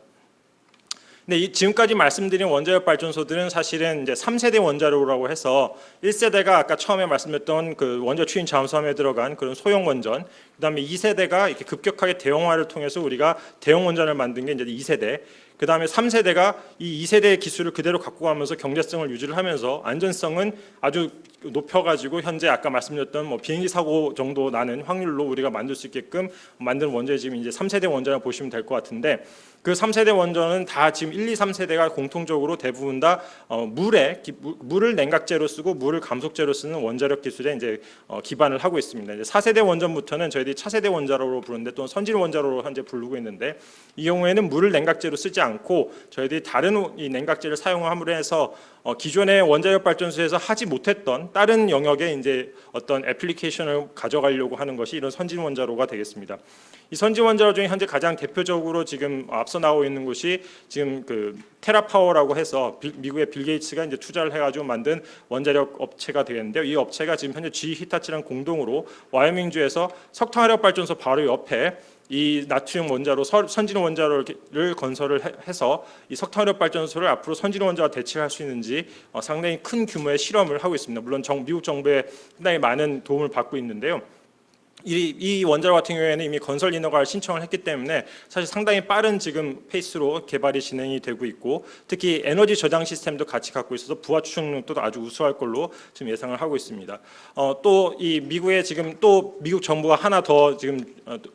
근데 지금까지 말씀드린 원자력 발전소들은 사실은 이제 3세대 원자로라고 해서 1세대가 아까 처음에 말씀드렸던 그 원자 추진 잠수함에 들어간 그런 소형 원전, 그다음에 2세대가 이렇게 급격하게 대형화를 통해서 우리가 대형 원전을 만든 게 이제 2세대. 그다음에 3세대가 이 2세대의 기술을 그대로 갖고 가면서 경제성을 유지를 하면서 안전성은 아주 높여가지고 현재 아까 말씀드렸던 뭐 비행기 사고 정도 나는 확률로 우리가 만들 수 있게끔 만든 원전이 지금 이제 3세대 원전을 보시면 될 것 같은데 그 3세대 원전은 다 지금 1, 2, 3세대가 공통적으로 대부분 다 물을 냉각제로 쓰고 물을 감속제로 쓰는 원자력 기술에 이제 기반을 하고 있습니다. 이제 4세대 원전부터는 저희들이 차세대 원자로로 부르는데 또는 선질 원자로로 현재 부르고 있는데 이 경우에는 물을 냉각제로 쓰지 않고 저희들이 다른 이 냉각제를 사용함으로 해서 기존의 원자력 발전소에서 하지 못했던 다른 영역에 이제 어떤 애플리케이션을 가져가려고 하는 것이 이런 선진 원자로가 되겠습니다. 이 선진 원자로 중에 현재 가장 대표적으로 지금 앞서 나오고 있는 곳이 지금 그 테라파워라고 해서 미국의 빌 게이츠가 이제 투자를 해가지고 만든 원자력 업체가 되겠는데요. 이 업체가 지금 현재 GE 히타치랑 공동으로 와이오밍주에서 석탄화력 발전소 바로 옆에 이 나트륨 원자로 선진 원자로를 건설을 해서 이 석탄화력 발전소를 앞으로 선진 원자와 대체할 수 있는지 상당히 큰 규모의 실험을 하고 있습니다. 물론 미국 정부의 상당히 많은 도움을 받고 있는데요. 이 원자로 같은 경우에는 이미 건설 인허가를 신청을 했기 때문에 사실 상당히 빠른 지금 페이스로 개발이 진행이 되고 있고 특히 에너지 저장 시스템도 같이 갖고 있어서 부하 추출력도 아주 우수할 걸로 지금 예상을 하고 있습니다. 또 이 미국에 지금 또 미국 정부가 하나 더 지금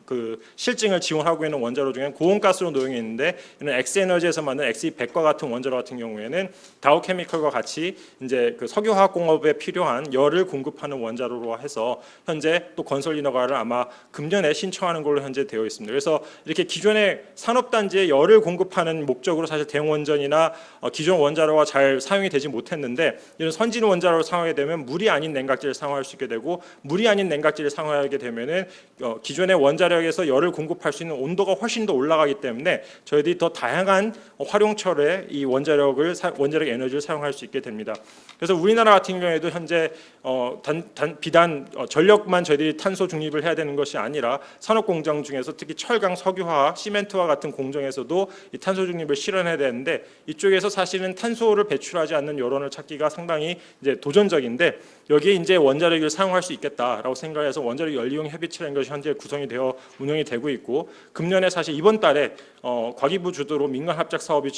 그 실증을 지원하고 있는 원자로 중에 고온가스로 노용이 있는데 이런 엑스에너지에서 만든 XE100과 같은 원자로 같은 경우에는 다우케미컬과 같이 이제 그 석유화학공업에 필요한 열을 공급하는 원자로로 해서 현재 또 건설 인허가 를 아마 금년에 신청하는 걸로 현재 되어 있습니다. 그래서 이렇게 기존의 산업단지에 열을 공급하는 목적으로 사실 대형 원전이나 기존 원자로가 잘 사용이 되지 못했는데 이런 선진 원자로를 사용하게 되면 물이 아닌 냉각제를 사용할 수 있게 되고 물이 아닌 냉각제를 사용하게 되면은 기존의 원자력에서 열을 공급할 수 있는 온도가 훨씬 더 올라가기 때문에 저희들이 더 다양한 활용처에 이 원자력 에너지를 사용할 수 있게 됩니다. 그래서 우리나라 같은 경우에도 현재 비단 전력만 저희들이 탄소 중립을 해야 되는 것이 아니라 산업 공장 중에서 특히 철강, 석유화학, 시멘트와 같은 공정에서도 이 탄소 중립을 실현해야 되는데 이쪽에서 사실은 탄소를 배출하지 않는 여론을 찾기가 상당히 이제 도전적인데 여기에 이제 원자력을 사용할 수 있겠다라고 생각해서 원자력 연리용 협의체라는 것이 현재 구성이 되어 운영이 되고 있고 금년에 사실 이번 달에 과기부 주도로 민간 합작 사업이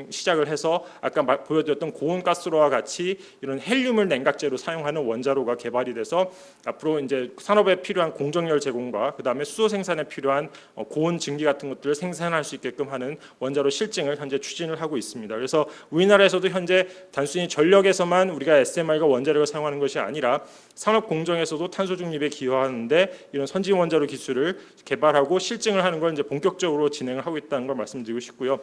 시작을 해서 아까 보여드렸던 고온가스로와 같이 이런 헬륨을 냉각제로 사용하는 원자로가 개발이 돼서 앞으로 이제 산업에 필요한 공정열 제공과 그다음에 수소 생산에 필요한 고온 증기 같은 것들을 생산할 수 있게끔 하는 원자로 실증을 현재 추진을 하고 있습니다. 그래서 우리나라에서도 현재 단순히 전력에서만 우리가 SMR과 원자력을 사용하는 것이 아니라 산업 공정에서도 탄소 중립에 기여하는데 이런 선진 원자로 기술을 개발하고 실증을 하는 걸 이제 본격적으로 진행을 하고 있다는 걸 말씀드리고 싶고요.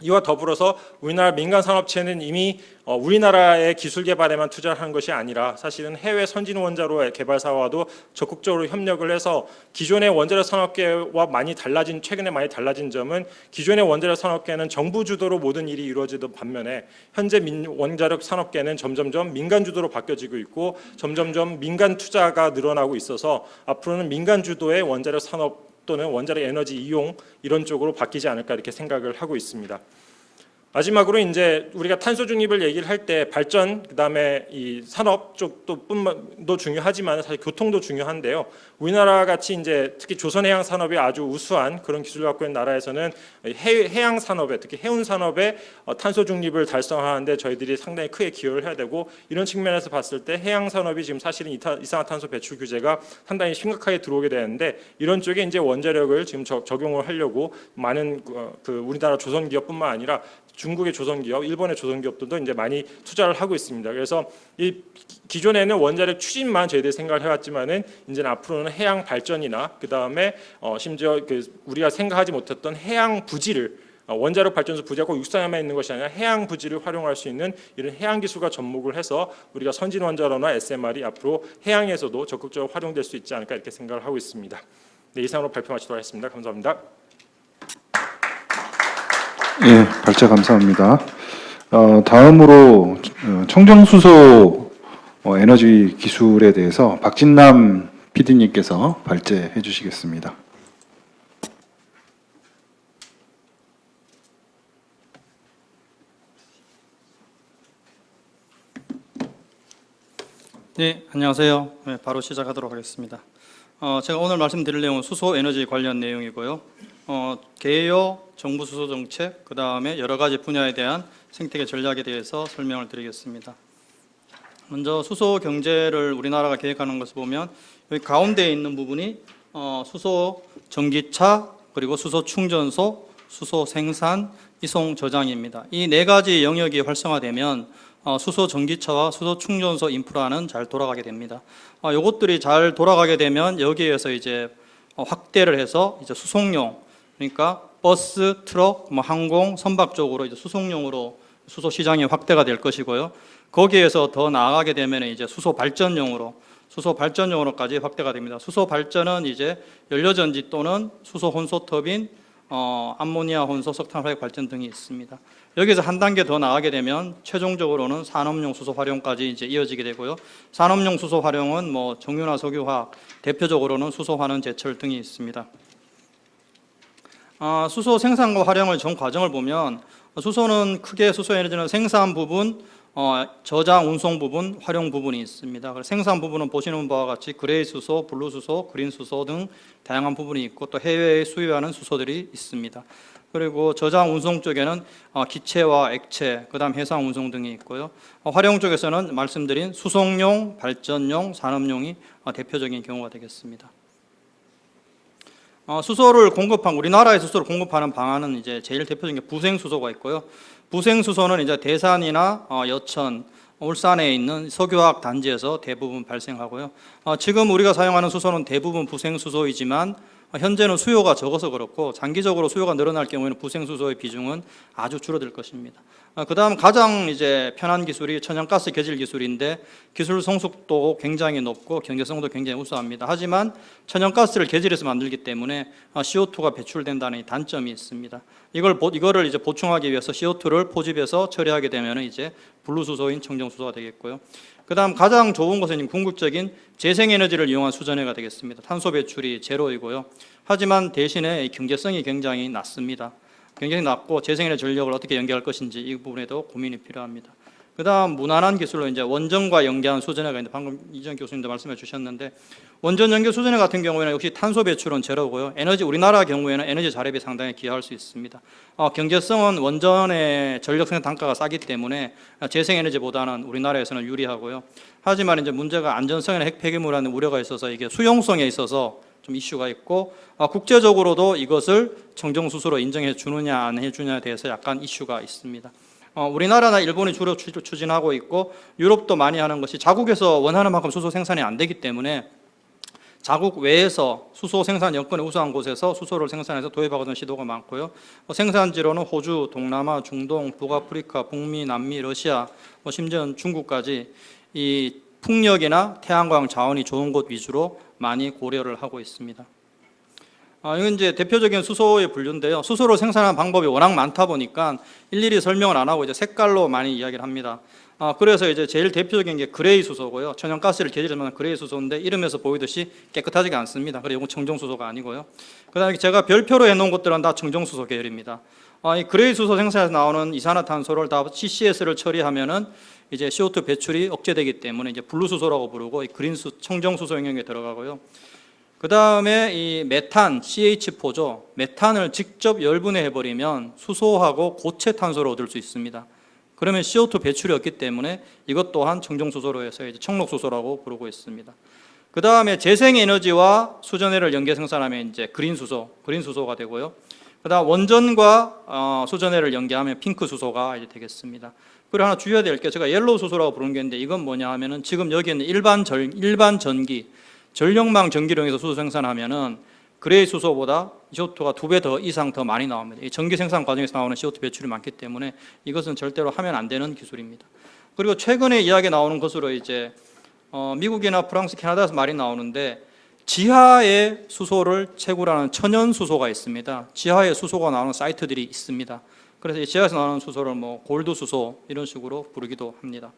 이와 더불어서 우리나라 민간 산업체는 이미 우리나라의 기술 개발에만 투자하는 것이 아니라 사실은 해외 선진 원자로 개발사와도 적극적으로 협력을 해서 기존의 원자력 산업계와 최근에 많이 달라진 점은 기존의 원자력 산업계는 정부 주도로 모든 일이 이루어지던 반면에 현재 원자력 산업계는 점점점 민간 주도로 바뀌어지고 있고 점점점 민간 투자가 늘어나고 있어서 앞으로는 민간 주도의 원자력 산업 또는 원자력 에너지 이용 이런 쪽으로 바뀌지 않을까 이렇게 생각을 하고 있습니다. 마지막으로 이제 우리가 탄소 중립을 얘기를 할 때 발전 그다음에 이 산업 쪽도 중요하지만 사실 교통도 중요한데요. 우리나라 같이 이제 특히 조선해양 산업이 아주 우수한 그런 기술을 갖고 있는 나라에서는 해양 산업에 특히 해운 산업에 탄소 중립을 달성하는데 저희들이 상당히 크게 기여를 해야 되고 이런 측면에서 봤을 때 해양 산업이 지금 사실은 이산화탄소 배출 규제가 상당히 심각하게 들어오게 되는데 이런 쪽에 이제 원자력을 지금 적용을 하려고 많은 그 우리나라 조선 기업뿐만 아니라 중국의 조선기업, 일본의 조선기업들도 이제 많이 투자를 하고 있습니다. 그래서 이 기존에는 원자력 추진만 저희들이 생각을 해왔지만은 이제는 앞으로는 해양 발전이나 그 다음에 심지어 우리가 생각하지 못했던 해양 부지를 원자력 발전소 부지가 꼭 육상에만 있는 것이 아니라 해양 부지를 활용할 수 있는 이런 해양 기술과 접목을 해서 우리가 선진 원자로나 SMR이 앞으로 해양에서도 적극적으로 활용될 수 있지 않을까 이렇게 생각을 하고 있습니다. 네, 이상으로 발표 마치도록 하겠습니다. 감사합니다. 예, 발제 감사합니다. 다음으로 청정수소 에너지 기술에 대해서 박진남 PD님께서 발제해 주시겠습니다. 네, 안녕하세요. 네, 바로 시작하도록 하겠습니다. 제가 오늘 말씀드릴 내용은 수소 에너지 관련 내용이고요. 개요, 정부 수소 정책, 그 다음에 여러 가지 분야에 대한 생태계 전략에 대해서 설명을 드리겠습니다. 먼저 수소 경제를 우리나라가 계획하는 것을 보면 여기 가운데에 있는 부분이 수소 전기차, 그리고 수소 충전소, 수소 생산, 이송 저장입니다. 이 네 가지 영역이 활성화되면 수소 전기차와 수소 충전소 인프라는 잘 돌아가게 됩니다. 이것들이 잘 돌아가게 되면 여기에서 이제 확대를 해서 이제 수송용, 그러니까 버스, 트럭, 항공, 선박 쪽으로 이제 수송용으로 수소 시장이 확대가 될 것이고요. 거기에서 더 나아가게 되면 이제 수소 발전용으로까지 확대가 됩니다. 수소 발전은 이제 연료전지 또는 수소 혼소 터빈, 암모니아 혼소, 석탄 화력 발전 등이 있습니다. 여기서 한 단계 더 나가게 되면 최종적으로는 산업용 수소 활용까지 이제 이어지게 되고요. 산업용 수소 활용은 정유나 석유화학, 대표적으로는 수소 환원 제철 등이 있습니다. 수소 생산과 활용의 전 과정을 보면 수소는 크게 수소 에너지는 생산 부분, 저장, 운송 부분, 활용 부분이 있습니다. 생산 부분은 보시는 바와 같이 그레이 수소, 블루 수소, 그린 수소 등 다양한 부분이 있고 또 해외에 수입하는 수소들이 있습니다. 그리고 저장, 운송 쪽에는 기체와 액체, 그다음 해상 운송 등이 있고요. 활용 쪽에서는 말씀드린 수송용, 발전용, 산업용이 대표적인 경우가 되겠습니다. 수소를 우리나라의 수소를 공급하는 방안은 이제 제일 대표적인 게 부생수소가 있고요. 부생수소는 이제 대산이나 여천, 울산에 있는 석유화학 단지에서 대부분 발생하고요. 지금 우리가 사용하는 수소는 대부분 부생수소이지만 현재는 수요가 적어서 그렇고 장기적으로 수요가 늘어날 경우에는 부생수소의 비중은 아주 줄어들 것입니다. 그다음 가장 이제 편한 기술이 천연가스 개질 기술인데 기술 성숙도 굉장히 높고 경제성도 굉장히 우수합니다. 하지만 천연가스를 개질해서 만들기 때문에 CO2가 배출된다는 단점이 있습니다. 이거를 이제 보충하기 위해서 CO2를 포집해서 처리하게 되면 이제 분루수소인 청정수소가 되겠고요. 그다음 가장 좋은 것은 궁극적인 재생에너지를 이용한 수전해가 되겠습니다. 탄소 배출이 제로이고요. 하지만 대신에 경제성이 굉장히 낮습니다. 굉장히 낮고 재생에너지 전력을 어떻게 연계할 것인지 이 부분에도 고민이 필요합니다. 그다음 무난한 기술로 이제 원전과 연계한 수전해가 있는데 방금 이전 교수님도 말씀해 주셨는데 원전 연계 수전해 같은 경우에는 역시 탄소 배출은 제로고요. 우리나라 경우에는 에너지 자립이 상당히 기여할 수 있습니다. 경제성은 원전의 전력 생산 단가가 싸기 때문에 재생에너지보다는 우리나라에서는 유리하고요. 하지만 이제 문제가 안전성이나 핵 폐기물이라는 우려가 있어서 이게 수용성에 있어서 좀 이슈가 있고 국제적으로도 이것을 청정수소로 인정해 주느냐 안 해주냐에 대해서 약간 이슈가 있습니다. 우리나라나 일본이 주로 추진하고 있고 유럽도 많이 하는 것이 자국에서 원하는 만큼 수소 생산이 안 되기 때문에 자국 외에서 수소 생산 여건이 우수한 곳에서 수소를 생산해서 도입하고는 시도가 많고요. 생산지로는 호주, 동남아, 중동, 북아프리카, 북미, 남미, 러시아, 심지어는 중국까지 이 풍력이나 태양광 자원이 좋은 곳 위주로 많이 고려를 하고 있습니다. 이건 이제 대표적인 수소의 분류인데요. 수소를 생산하는 방법이 워낙 많다 보니까 일일이 설명을 안 하고 이제 색깔로 많이 이야기를 합니다. 그래서 이제 제일 대표적인 게 그레이 수소고요. 천연가스를 계절하는 그레이 수소인데 이름에서 보이듯이 깨끗하지가 않습니다. 그리고 이건 청정수소가 아니고요. 그다음에 제가 별표로 해놓은 것들은 다 청정수소 계열입니다. 이 그레이 수소 생산에서 나오는 이산화탄소를 다 CCS를 처리하면은 이제 CO2 배출이 억제되기 때문에 이제 블루수소라고 부르고 이 청정수소 영역에 들어가고요. 그 다음에 이 메탄, CH4죠. 메탄을 직접 열분해 버리면 수소하고 고체 탄소를 얻을 수 있습니다. 그러면 CO2 배출이 없기 때문에 이것 또한 청정수소로 해서 이제 청록수소라고 부르고 있습니다. 그 다음에 재생에너지와 수전해를 연계 생산하면 이제 그린수소가 되고요. 그 다음 원전과 수전해를 연계하면 핑크수소가 이제 되겠습니다. 그리고 하나 주의해야 될 게 제가 옐로우 수소라고 부르는 게 있는데 이건 뭐냐 하면은 지금 여기 있는 일반 전기, 전력망 전기용에서 수소 생산하면은 그레이 수소보다 CO2가 2배 더 이상 더 많이 나옵니다. 이 전기 생산 과정에서 나오는 CO2 배출이 많기 때문에 이것은 절대로 하면 안 되는 기술입니다. 그리고 최근에 이야기 나오는 것으로 이제 미국이나 프랑스, 캐나다에서 말이 나오는데 지하에 수소를 채굴하는 천연 수소가 있습니다. 지하에 수소가 나오는 사이트들이 있습니다. 그래서 이 지하에서 나오는 수소를 뭐 골드 수소 이런 식으로 부르기도 합니다.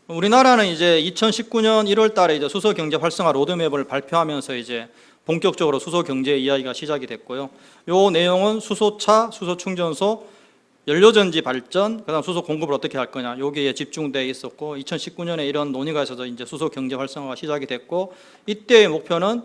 우리나라는 이제 2019년 1월 달에 이제 수소 경제 활성화 로드맵을 발표하면서 이제 본격적으로 수소 경제 이야기가 시작이 됐고요. 요 내용은 수소차, 수소 충전소, 연료전지 발전, 그다음 수소 공급을 어떻게 할 거냐, 여기에 집중돼 있었고 2019년에 이런 논의가 있어서 이제 수소 경제 활성화가 시작이 됐고 이때의 목표는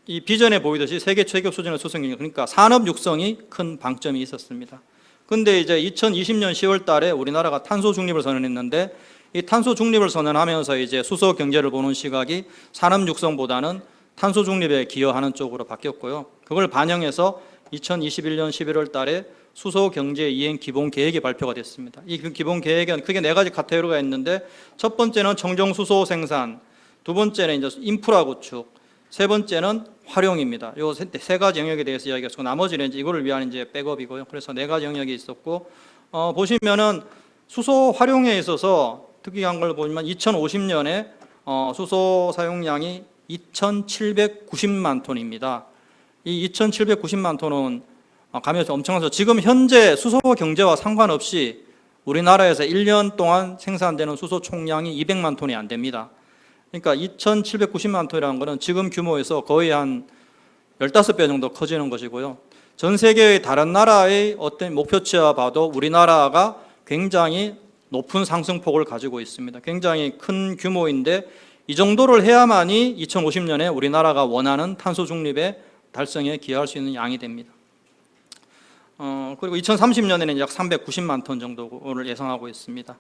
이 비전에 보이듯이 세계 최고 수준의 수소 경제, 그러니까 산업 육성이 큰 방점이 있었습니다. 근데 이제 2020년 10월 달에 우리나라가 탄소 중립을 선언했는데 이 탄소 중립을 선언하면서 이제 수소 경제를 보는 시각이 산업 육성보다는 탄소 중립에 기여하는 쪽으로 바뀌었고요. 그걸 반영해서 2021년 11월 달에 수소 경제 이행 기본 계획이 발표가 됐습니다. 이 기본 계획은 크게 4가지 카테고리가 있는데 첫 번째는 청정 수소 생산, 두 번째는 이제 인프라 구축, 세 번째는 활용입니다. 요 세 가지 영역에 대해서 이야기했고 나머지는 이제 이거를 위한 이제 백업이고요. 그래서 4가지 영역이 있었고 보시면은 수소 활용에 있어서 특이한 걸 보면 2050년에 수소 사용량이 2,790만 톤입니다. 이 2,790만 톤은 감이 엄청나서 지금 현재 수소 경제와 상관없이 우리나라에서 1년 동안 생산되는 수소 총량이 200만 톤이 안 됩니다. 그러니까 2,790만 톤이라는 것은 지금 규모에서 거의 한 15배 정도 커지는 것이고요. 전 세계의 다른 나라의 어떤 목표치와 봐도 우리나라가 굉장히 높은 상승폭을 가지고 있습니다. 굉장히 큰 규모인데 이 정도를 해야만이 2050년에 우리나라가 원하는 탄소 중립의 달성에 기여할 수 있는 양이 됩니다. 그리고 2030년에는 약 390만 톤 정도를 예상하고 있습니다.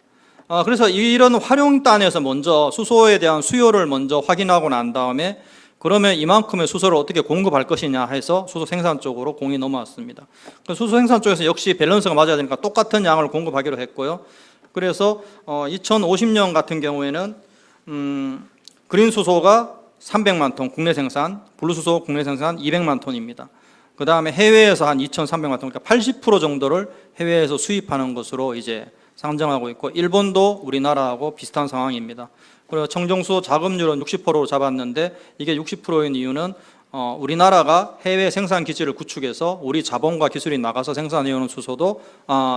그래서 이런 활용단에서 먼저 수소에 대한 수요를 먼저 확인하고 난 다음에 그러면 이만큼의 수소를 어떻게 공급할 것이냐 해서 수소 생산 쪽으로 공이 넘어왔습니다. 수소 생산 쪽에서 역시 밸런스가 맞아야 되니까 똑같은 양을 공급하기로 했고요. 그래서 2050년 같은 경우에는 그린 수소가 300만 톤 국내 생산, 블루 수소 국내 생산 200만 톤입니다. 그 다음에 해외에서 한 2,300만 톤, 그러니까 80% 정도를 해외에서 수입하는 것으로 이제 상정하고 있고 일본도 우리나라하고 비슷한 상황입니다. 그리고 청정수소 자급률은 60%로 잡았는데 이게 60%인 이유는 우리나라가 해외 생산 기지를 구축해서 우리 자본과 기술이 나가서 생산해오는 수소도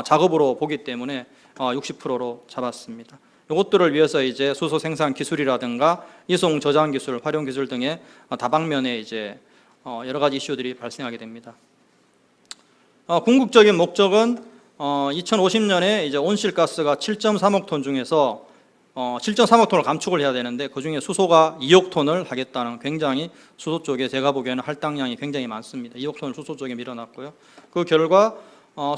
작업으로 보기 때문에 60%로 잡았습니다. 이것들을 위해서 이제 수소 생산 기술이라든가 이송 저장 기술, 활용 기술 등의 다방면에 이제 여러 가지 이슈들이 발생하게 됩니다. 궁극적인 목적은 2050년에 이제 온실가스가 7.3억 톤 중에서 7.3억 톤을 감축을 해야 되는데 그 중에 수소가 2억 톤을 하겠다는 굉장히 수소 쪽에 제가 보기에는 할당량이 굉장히 많습니다. 2억 톤을 수소 쪽에 밀어놨고요. 그 결과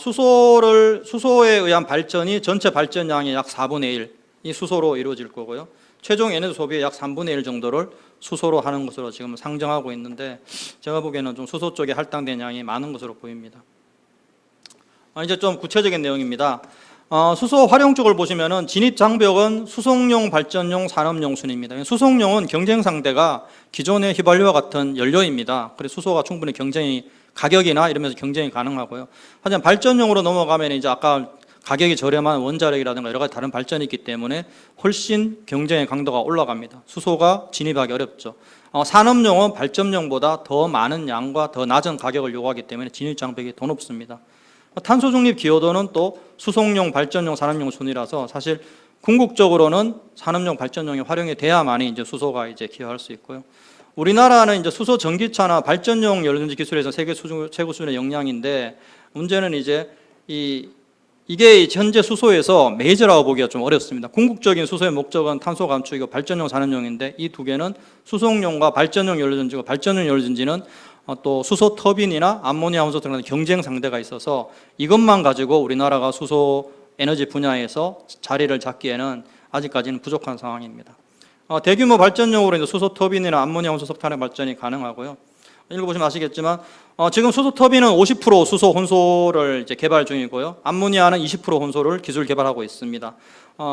수소에 의한 발전이 전체 발전량의 약 4분의 1 이 수소로 이루어질 거고요. 최종 에너지 소비의 약 3분의 1 정도를 수소로 하는 것으로 지금 상정하고 있는데 제가 보기에는 좀 수소 쪽에 할당된 양이 많은 것으로 보입니다. 이제 좀 구체적인 내용입니다. 수소 활용 쪽을 보시면은 진입 장벽은 수송용, 발전용, 산업용 순입니다. 수송용은 경쟁 상대가 기존의 휘발유와 같은 연료입니다. 그래서 수소가 충분히 경쟁이 가격이나 이러면서 경쟁이 가능하고요. 하지만 발전용으로 넘어가면 이제 아까 가격이 저렴한 원자력이라든가 여러 가지 다른 발전이 있기 때문에 훨씬 경쟁의 강도가 올라갑니다. 수소가 진입하기 어렵죠. 산업용은 발전용보다 더 많은 양과 더 낮은 가격을 요구하기 때문에 진입 장벽이 더 높습니다. 탄소 중립 기여도는 또 수송용, 발전용, 산업용 순이라서 사실 궁극적으로는 산업용, 발전용이 활용이 돼야만이 이제 수소가 이제 기여할 수 있고요. 우리나라는 이제 수소 전기차나 발전용 연료전지 기술에서 세계 최고 수준의 역량인데 문제는 이제 이게 현재 수소에서 메이저라고 보기가 좀 어렵습니다. 궁극적인 수소의 목적은 탄소 감축이고 발전용, 산업용인데 이 두 개는 수송용과 발전용 연료전지고 발전용 연료전지는 또 수소 터빈이나 암모니아 혼소 등의 경쟁 상대가 있어서 이것만 가지고 우리나라가 수소 에너지 분야에서 자리를 잡기에는 아직까지는 부족한 상황입니다. 대규모 발전용으로 이제 수소 터빈이나 암모니아 혼소 석탄의 발전이 가능하고요. 읽어보시면 아시겠지만 지금 수소 터빈은 50% 수소 혼소를 이제 개발 중이고요. 암모니아는 20% 혼소를 기술 개발하고 있습니다.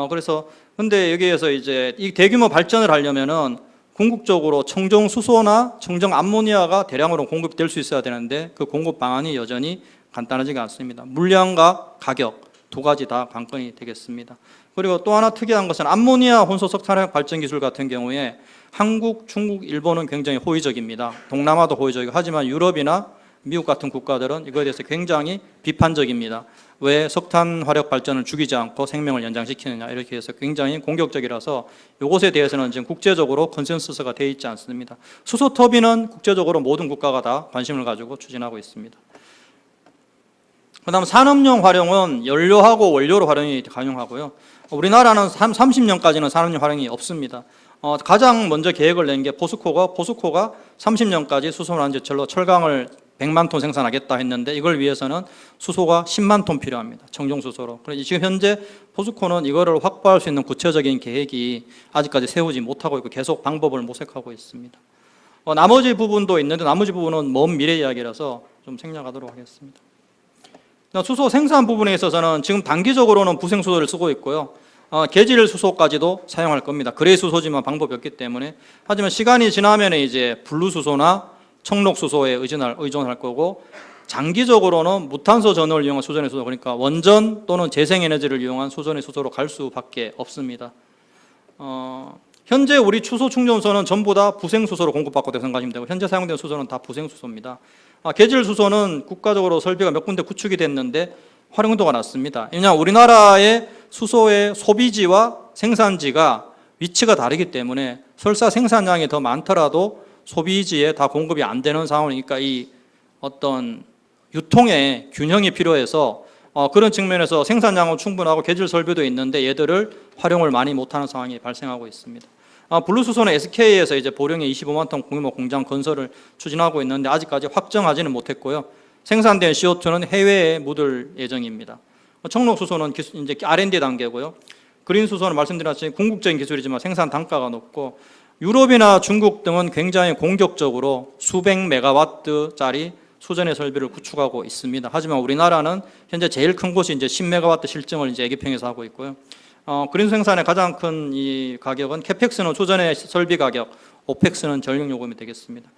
그래서 근데 여기에서 이제 이 대규모 발전을 하려면은 궁극적으로 청정 수소나 청정 암모니아가 대량으로 공급될 수 있어야 되는데 그 공급 방안이 여전히 간단하지가 않습니다. 물량과 가격 두 가지 다 관건이 되겠습니다. 그리고 또 하나 특이한 것은 암모니아 혼소 석탄화력 발전 기술 같은 경우에 한국, 중국, 일본은 굉장히 호의적입니다. 동남아도 호의적이고 하지만 유럽이나 미국 같은 국가들은 이거에 대해서 굉장히 비판적입니다. 왜 석탄 화력 발전을 죽이지 않고 생명을 연장시키느냐 이렇게 해서 굉장히 공격적이라서 이것에 대해서는 지금 국제적으로 컨센서스가 되어 있지 않습니다. 수소 터빈은 국제적으로 모든 국가가 다 관심을 가지고 추진하고 있습니다. 그다음 산업용 활용은 연료하고 원료로 활용이 가능하고요. 우리나라는 30년까지는 산업용 활용이 없습니다. 가장 먼저 계획을 낸 게 포스코가 30년까지 수소난 제철로 철강을 100만 톤 생산하겠다 했는데 이걸 위해서는 수소가 10만 톤 필요합니다. 청정 수소로. 그래서 지금 현재 포스코는 이거를 확보할 수 있는 구체적인 계획이 아직까지 세우지 못하고 있고 계속 방법을 모색하고 있습니다. 나머지 부분도 있는데 나머지 부분은 먼 미래 이야기라서 좀 생략하도록 하겠습니다. 수소 생산 부분에 있어서는 지금 단기적으로는 부생 수소를 쓰고 있고요. 계질 수소까지도 사용할 겁니다. 그레이 수소지만 방법이 없기 때문에. 하지만 시간이 지나면 이제 블루 수소나 청록 수소에 의존할 거고 장기적으로는 무탄소 전원을 이용한 수전의 수소 그러니까 원전 또는 재생에너지를 이용한 수전의 수소로 갈 수밖에 없습니다. 현재 우리 추소 충전소는 전부 다 부생 수소로 공급받고 있다고 생각하시면 되고 현재 사용되는 수소는 다 부생 수소입니다. 계질 수소는 국가적으로 설비가 몇 군데 구축이 됐는데 활용도가 낮습니다. 왜냐하면 우리나라의 수소의 소비지와 생산지가 위치가 다르기 때문에 설사 생산량이 더 많더라도 소비지에 다 공급이 안 되는 상황이니까 이 어떤 유통의 균형이 필요해서 그런 측면에서 생산량은 충분하고 계질 설비도 있는데 얘들을 활용을 많이 못하는 상황이 발생하고 있습니다. 블루수소는 SK에서 이제 보령에 25만 톤规模공장 건설을 추진하고 있는데 아직까지 확정하지는 못했고요. 생산된 CO2는 해외에 묻을 예정입니다. 청록수소는 이제 R&D 단계고요. 그린수소는 말씀드렸듯이 궁극적인 기술이지만 생산 단가가 높고 유럽이나 중국 등은 굉장히 공격적으로 수백 메가와트짜리 수전의 설비를 구축하고 있습니다. 하지만 우리나라는 현재 제일 큰 곳이 이제 10메가와트 실증을 이제 애기평에서 하고 있고요. 그린 생산의 가장 큰 이 가격은 캐펙스는 수전의 설비 가격, 오펙스는 전력 요금이 되겠습니다.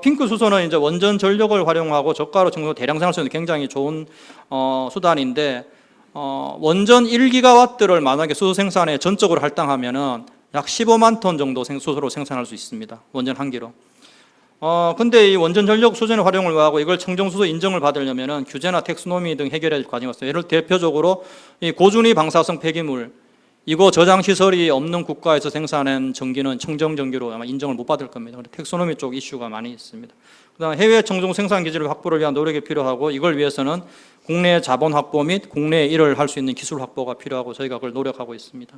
핑크 수소는 이제 원전 전력을 활용하고 저가로 정도 대량 생산할 수 있는 굉장히 좋은 수단인데 원전 1기가와트를 만약에 수소 생산에 전적으로 할당하면은 약 15만 톤 정도 수소로 생산할 수 있습니다. 원전 한 기로. 근데 이 원전 전력 수전의 활용을 하고 이걸 청정수소 인정을 받으려면은 규제나 텍스노미 등 해결할 과정이 있어요. 예를 대표적으로 이 고준위 방사성 폐기물 이거 저장 시설이 없는 국가에서 생산한 전기는 청정 전기로 아마 인정을 못 받을 겁니다. 텍스노미 쪽 이슈가 많이 있습니다. 그다음 해외 청정 생산 기술 확보를 위한 노력이 필요하고 이걸 위해서는 국내 자본 확보 및 국내 일을 할 수 있는 기술 확보가 필요하고 저희가 그걸 노력하고 있습니다.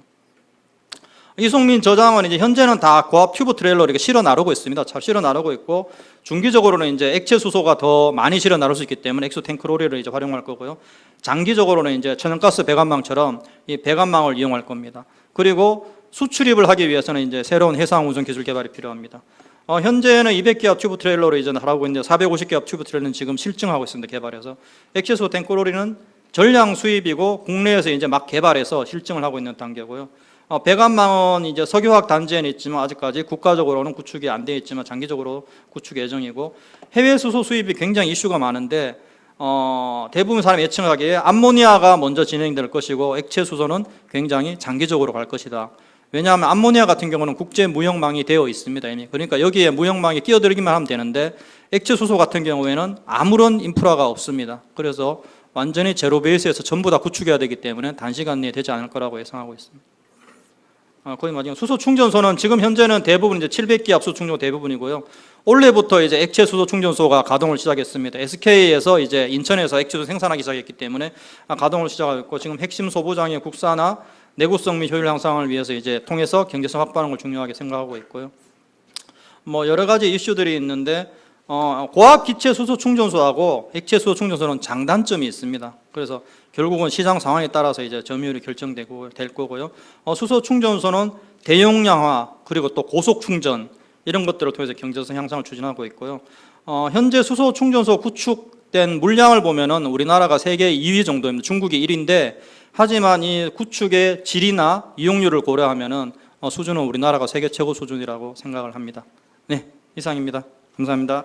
이송민 저장은 이제 현재는 다 고압 튜브 트레일러 이렇게 실어 나르고 있습니다. 잘 실어 나르고 있고 중기적으로는 이제 액체 수소가 더 많이 실어 나를 수 있기 때문에 액수 탱크로리를 이제 활용할 거고요. 장기적으로는 이제 천연가스 배관망처럼 이 배관망을 이용할 겁니다. 그리고 수출입을 하기 위해서는 이제 새로운 해상 운송 기술 개발이 필요합니다. 현재는 200기압 튜브 트레일러로 이제 하고 있는데 450기압 튜브 트레일러는 지금 실증하고 있습니다. 개발해서 액체 수소 탱크로리는 전량 수입이고 국내에서 이제 막 개발해서 실증을 하고 있는 단계고요. 배관망은 이제 석유화학 단지에는 있지만 아직까지 국가적으로는 구축이 안 돼 있지만 장기적으로 구축 예정이고, 해외 수소 수입이 굉장히 이슈가 많은데 대부분 사람이 예측하기에 암모니아가 먼저 진행될 것이고 액체 수소는 굉장히 장기적으로 갈 것이다. 왜냐하면 암모니아 같은 경우는 국제 무역망이 되어 있습니다 이미. 그러니까 여기에 무역망에 끼어들기만 하면 되는데 액체 수소 같은 경우에는 아무런 인프라가 없습니다. 그래서 완전히 제로 베이스에서 전부 다 구축해야 되기 때문에 단시간 내에 되지 않을 거라고 예상하고 있습니다. 거의 마지막 수소 충전소는 지금 현재는 대부분 이제 700기압 수소 충전소 대부분이고요. 올해부터 이제 액체 수소 충전소가 가동을 시작했습니다. SK에서 이제 인천에서 액체 수소 생산하기 시작했기 때문에 가동을 시작했고, 지금 핵심 소부장의 국산화, 내구성 및 효율 향상을 위해서 이제 통해서 경제성 확보하는 걸 중요하게 생각하고 있고요. 뭐 여러 가지 이슈들이 있는데 고압 기체 수소 충전소하고 액체 수소 충전소는 장단점이 있습니다. 그래서 결국은 시장 상황에 따라서 이제 점유율이 결정되고 될 거고요. 수소 충전소는 대용량화 그리고 또 고속 충전 이런 것들을 통해서 경제성 향상을 추진하고 있고요. 현재 수소 충전소 구축된 물량을 보면은 우리나라가 세계 2위 정도입니다. 중국이 1위인데 하지만 이 구축의 질이나 이용률을 고려하면은 수준은 우리나라가 세계 최고 수준이라고 생각을 합니다. 네, 이상입니다. 감사합니다.